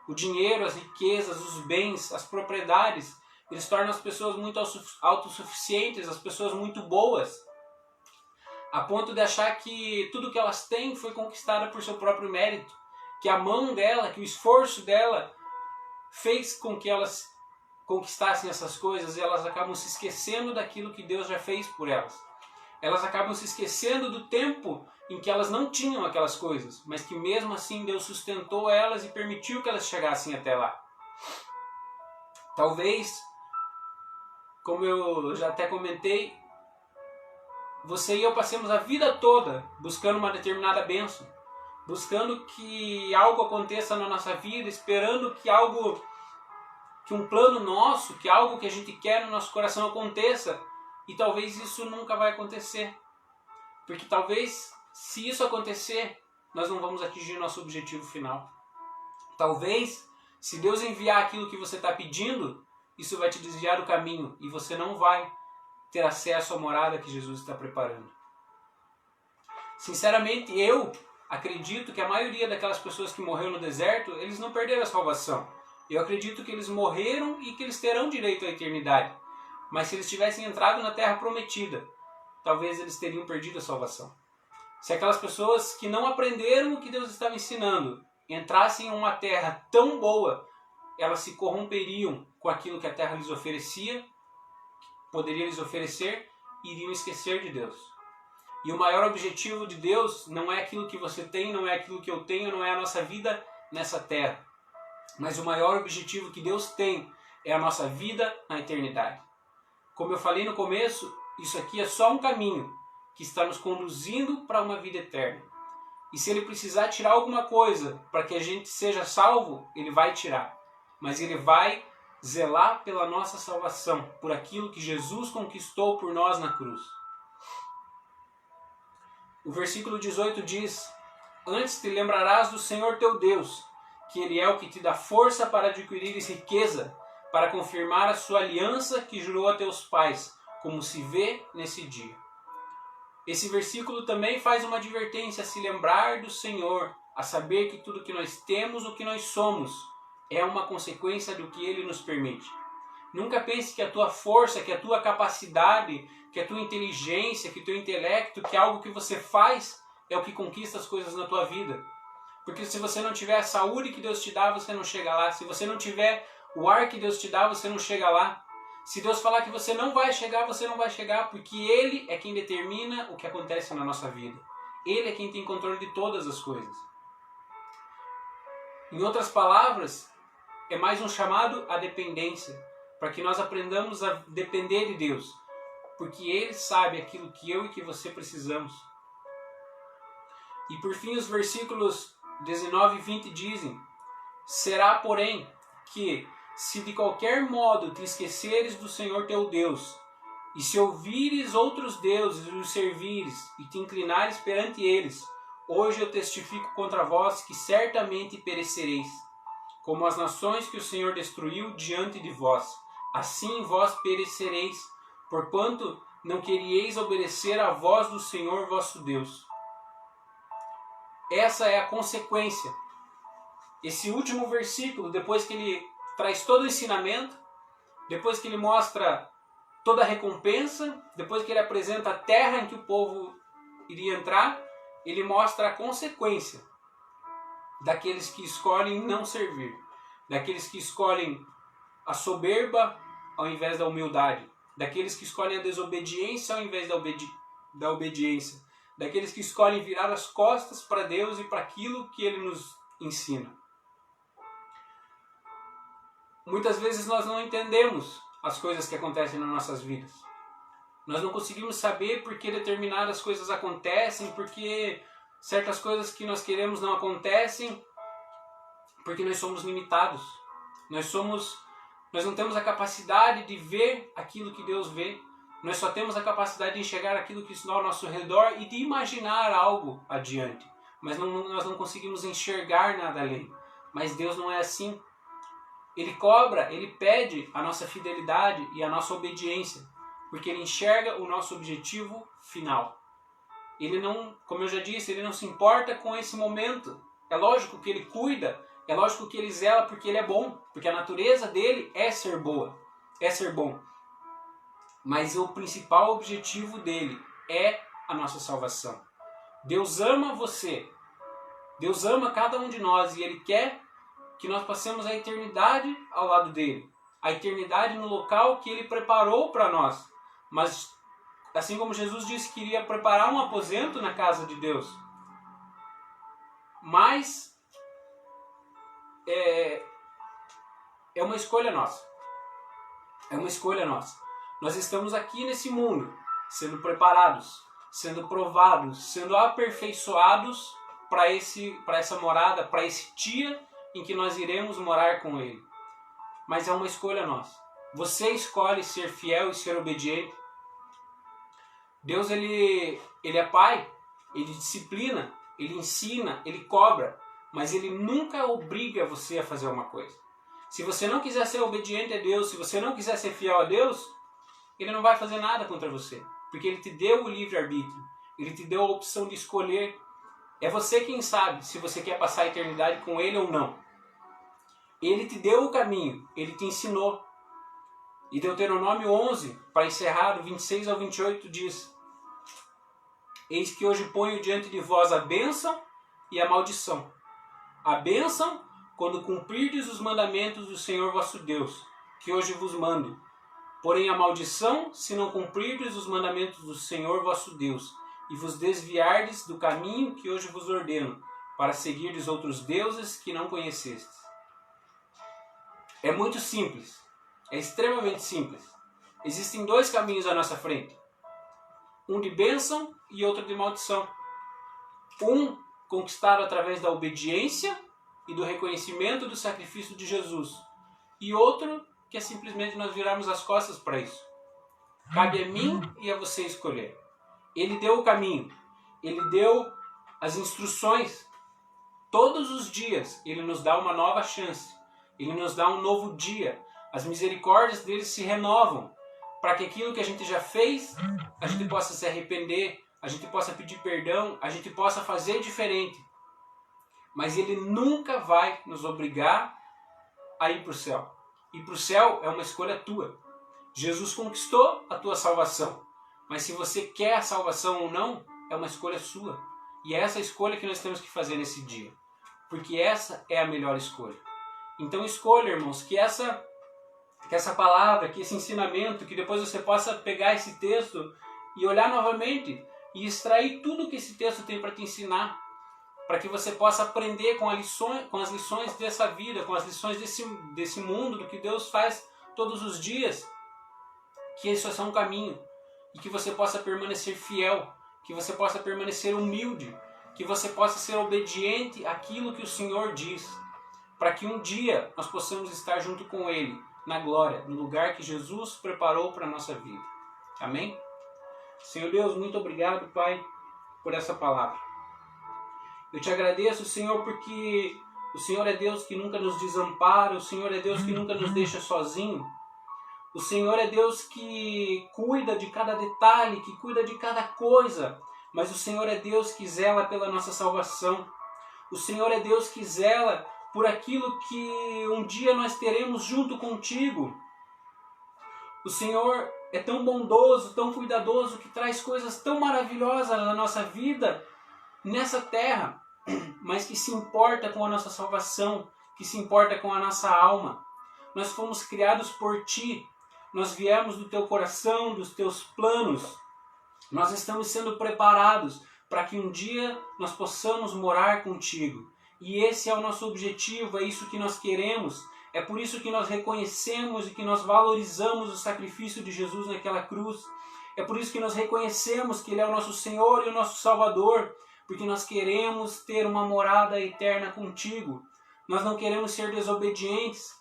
Speaker 2: O dinheiro, as riquezas, os bens, as propriedades, eles tornam as pessoas muito autossuficientes, as pessoas muito boas, a ponto de achar que tudo que elas têm foi conquistada por seu próprio mérito, que a mão dela, que o esforço dela fez com que elas conquistassem essas coisas, e elas acabam se esquecendo daquilo que Deus já fez por elas. Elas acabam se esquecendo do tempo em que elas não tinham aquelas coisas, mas que mesmo assim Deus sustentou elas e permitiu que elas chegassem até lá. Talvez, como eu já até comentei, você e eu passemos a vida toda buscando uma determinada bênção, buscando que algo aconteça na nossa vida, esperando que um plano nosso, que algo que a gente quer no nosso coração aconteça, e talvez isso nunca vai acontecer. Porque talvez, se isso acontecer, nós não vamos atingir nosso objetivo final. Talvez, se Deus enviar aquilo que você está pedindo, isso vai te desviar do caminho e você não vai ter acesso à morada que Jesus está preparando. Sinceramente, eu acredito que a maioria daquelas pessoas que morreram no deserto, eles não perderam a salvação. Eu acredito que eles morreram e que eles terão direito à eternidade. Mas se eles tivessem entrado na terra prometida, talvez eles teriam perdido a salvação. Se aquelas pessoas que não aprenderam o que Deus estava ensinando entrassem em uma terra tão boa, elas se corromperiam com aquilo que a terra lhes oferecia, poderia lhes oferecer, e iriam esquecer de Deus. E o maior objetivo de Deus não é aquilo que você tem, não é aquilo que eu tenho, não é a nossa vida nessa terra. Mas o maior objetivo que Deus tem é a nossa vida na eternidade. Como eu falei no começo, isso aqui é só um caminho que está nos conduzindo para uma vida eterna. E se Ele precisar tirar alguma coisa para que a gente seja salvo, Ele vai tirar. Mas Ele vai zelar pela nossa salvação, por aquilo que Jesus conquistou por nós na cruz. O versículo 18 diz: Antes te lembrarás do Senhor teu Deus, que Ele é o que te dá força para adquirires riqueza, para confirmar a sua aliança que jurou a teus pais, como se vê nesse dia. Esse versículo também faz uma advertência a se lembrar do Senhor, a saber que tudo que nós temos, o que nós somos, é uma consequência do que Ele nos permite. Nunca pense que a tua força, que a tua capacidade, que a tua inteligência, que o teu intelecto, que algo que você faz é o que conquista as coisas na tua vida. Porque se você não tiver a saúde que Deus te dá, você não chega lá. Se você não tiver o ar que Deus te dá, você não chega lá. Se Deus falar que você não vai chegar, você não vai chegar, porque Ele é quem determina o que acontece na nossa vida. Ele é quem tem controle de todas as coisas. Em outras palavras, é mais um chamado à dependência, para que nós aprendamos a depender de Deus, porque Ele sabe aquilo que eu e que você precisamos. E por fim, os versículos 19 e 20 dizem: Será, porém, que, se de qualquer modo te esqueceres do Senhor teu Deus, e se ouvires outros deuses e os servires, e te inclinares perante eles, hoje eu testifico contra vós que certamente perecereis, como as nações que o Senhor destruiu diante de vós. Assim vós perecereis, porquanto não querieis obedecer à voz do Senhor vosso Deus. Essa é a consequência. Esse último versículo, depois que ele traz todo o ensinamento, depois que ele mostra toda a recompensa, depois que ele apresenta a terra em que o povo iria entrar, ele mostra a consequência daqueles que escolhem não servir, daqueles que escolhem a soberba ao invés da humildade, daqueles que escolhem a desobediência ao invés da obediência, daqueles que escolhem virar as costas para Deus e para aquilo que Ele nos ensina. Muitas vezes nós não entendemos as coisas que acontecem nas nossas vidas. Nós não conseguimos saber por que determinadas coisas acontecem, porque certas coisas que nós queremos não acontecem, porque nós somos limitados. Nós não temos a capacidade de ver aquilo que Deus vê. Nós só temos a capacidade de enxergar aquilo que está ao nosso redor e de imaginar algo adiante. Mas nós não conseguimos enxergar nada além. Mas Deus não é assim. Ele cobra, Ele pede a nossa fidelidade e a nossa obediência, porque Ele enxerga o nosso objetivo final. Ele não, como eu já disse, Ele não se importa com esse momento. É lógico que Ele cuida, é lógico que Ele zela porque Ele é bom, porque a natureza dele é ser boa, é ser bom. Mas o principal objetivo dele é a nossa salvação. Deus ama você, Deus ama cada um de nós e Ele quer que nós passemos a eternidade ao lado dele. A eternidade no local que Ele preparou para nós. Mas, assim como Jesus disse que iria preparar um aposento na casa de Deus. Mas, é uma escolha nossa. É uma escolha nossa. Nós estamos aqui nesse mundo, sendo preparados, sendo provados, sendo aperfeiçoados para essa morada, para esse dia em que nós iremos morar com Ele. Mas é uma escolha nossa. Você escolhe ser fiel e ser obediente. Deus, Ele é Pai, Ele disciplina, Ele ensina, Ele cobra, mas Ele nunca obriga você a fazer uma coisa. Se você não quiser ser obediente a Deus, se você não quiser ser fiel a Deus, Ele não vai fazer nada contra você, porque Ele te deu o livre-arbítrio, Ele te deu a opção de escolher. É você quem sabe se você quer passar a eternidade com Ele ou não. Ele te deu o caminho, Ele te ensinou. E Deuteronômio 11, para encerrar, do 26 ao 28, diz: Eis que hoje ponho diante de vós a bênção e a maldição. A bênção, quando cumprirdes os mandamentos do Senhor vosso Deus, que hoje vos mando. Porém a maldição, se não cumprirdes os mandamentos do Senhor vosso Deus, e vos desviardes do caminho que hoje vos ordeno, para seguirdes outros deuses que não conhecestes. É muito simples. É extremamente simples. Existem dois caminhos à nossa frente. Um de bênção e outro de maldição. Um conquistado através da obediência e do reconhecimento do sacrifício de Jesus. E outro que é simplesmente nós virarmos as costas para isso. Cabe a mim e a você escolher. Ele deu o caminho. Ele deu as instruções. Todos os dias Ele nos dá uma nova chance. Ele nos dá um novo dia. As misericórdias dele se renovam. Para que aquilo que a gente já fez, a gente possa se arrepender, a gente possa pedir perdão, a gente possa fazer diferente. Mas Ele nunca vai nos obrigar a ir para o céu. Ir para o céu é uma escolha tua. Jesus conquistou a tua salvação. Mas se você quer a salvação ou não, é uma escolha sua. E é essa escolha que nós temos que fazer nesse dia. Porque essa é a melhor escolha. Então escolha, irmãos, que essa palavra, que esse ensinamento, que depois você possa pegar esse texto e olhar novamente e extrair tudo que esse texto tem para te ensinar, para que você possa aprender com as lições dessa vida, com as lições desse mundo, do que Deus faz todos os dias, que isso é só um caminho, e que você possa permanecer fiel, que você possa permanecer humilde, que você possa ser obediente àquilo que o Senhor diz, para que um dia nós possamos estar junto com Ele, na glória, no lugar que Jesus preparou para a nossa vida. Amém? Senhor Deus, muito obrigado, Pai, por essa palavra. Eu te agradeço, Senhor, porque o Senhor é Deus que nunca nos desampara, o Senhor é Deus que nunca nos deixa sozinho. O Senhor é Deus que cuida de cada detalhe, que cuida de cada coisa, mas o Senhor é Deus que zela pela nossa salvação. O Senhor é Deus que zela por aquilo que um dia nós teremos junto contigo. O Senhor é tão bondoso, tão cuidadoso, que traz coisas tão maravilhosas na nossa vida, nessa terra, mas que se importa com a nossa salvação, que se importa com a nossa alma. Nós fomos criados por Ti, nós viemos do Teu coração, dos Teus planos. Nós estamos sendo preparados para que um dia nós possamos morar contigo. E esse é o nosso objetivo, é isso que nós queremos. É por isso que nós reconhecemos e que nós valorizamos o sacrifício de Jesus naquela cruz. É por isso que nós reconhecemos que Ele é o nosso Senhor e o nosso Salvador. Porque nós queremos ter uma morada eterna contigo. Nós não queremos ser desobedientes.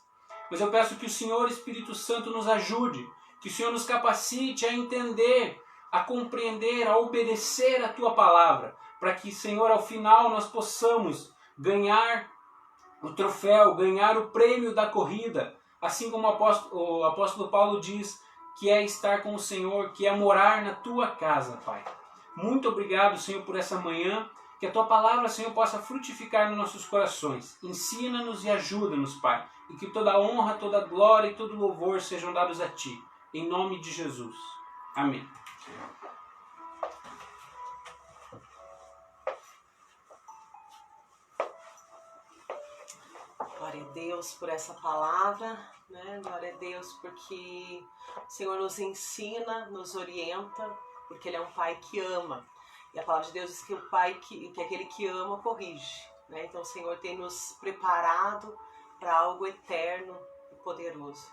Speaker 2: Mas eu peço que o Senhor Espírito Santo nos ajude. Que o Senhor nos capacite a entender, a compreender, a obedecer a Tua palavra. Para que, Senhor, ao final nós possamos ganhar o troféu, ganhar o prêmio da corrida, assim como o apóstolo Paulo diz, que é estar com o Senhor, que é morar na Tua casa, Pai. Muito obrigado, Senhor, por essa manhã, que a Tua palavra, Senhor, possa frutificar nos nossos corações. Ensina-nos e ajuda-nos, Pai, e que toda honra, toda glória e todo louvor sejam dados a Ti, em nome de Jesus. Amém.
Speaker 1: Glória a Deus por essa palavra, né? Glória a Deus porque o Senhor nos ensina, nos orienta, porque Ele é um Pai que ama. E a palavra de Deus diz que o Pai que aquele que ama corrige, né? Então o Senhor tem nos preparado para algo eterno e poderoso.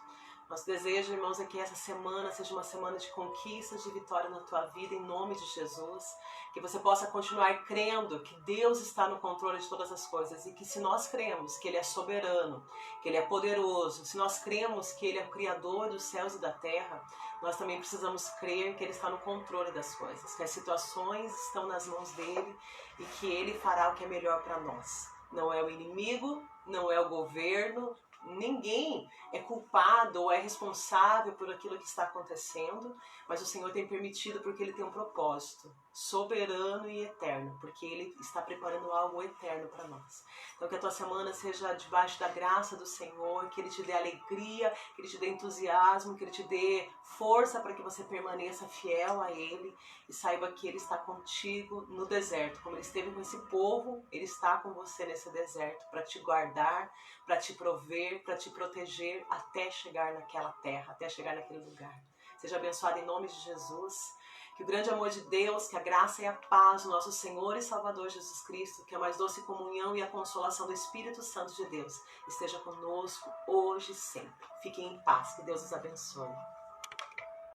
Speaker 1: Nosso desejo, irmãos, é que essa semana seja uma semana de conquistas, de vitória na tua vida, em nome de Jesus. Que você possa continuar crendo que Deus está no controle de todas as coisas e que se nós cremos que Ele é soberano, que Ele é poderoso, se nós cremos que Ele é o Criador dos céus e da terra, nós também precisamos crer que Ele está no controle das coisas, que as situações estão nas mãos dEle e que Ele fará o que é melhor para nós. Não é o inimigo, não é o governo, ninguém é culpado ou é responsável por aquilo que está acontecendo, mas o Senhor tem permitido porque Ele tem um propósito. soberano e eterno, porque Ele está preparando algo eterno para nós. Então que a tua semana seja debaixo da graça do Senhor, que Ele te dê alegria, que Ele te dê entusiasmo, que Ele te dê força para que você permaneça fiel a Ele e saiba que Ele está contigo no deserto. Como Ele esteve com esse povo, Ele está com você nesse deserto para te guardar, para te prover, para te proteger até chegar naquela terra, até chegar naquele lugar. Seja abençoado em nome de Jesus. Que o grande amor de Deus, que a graça e a paz do nosso Senhor e Salvador Jesus Cristo, que a mais doce comunhão e a consolação do Espírito Santo de Deus esteja conosco hoje e sempre. Fiquem em paz, que Deus os abençoe.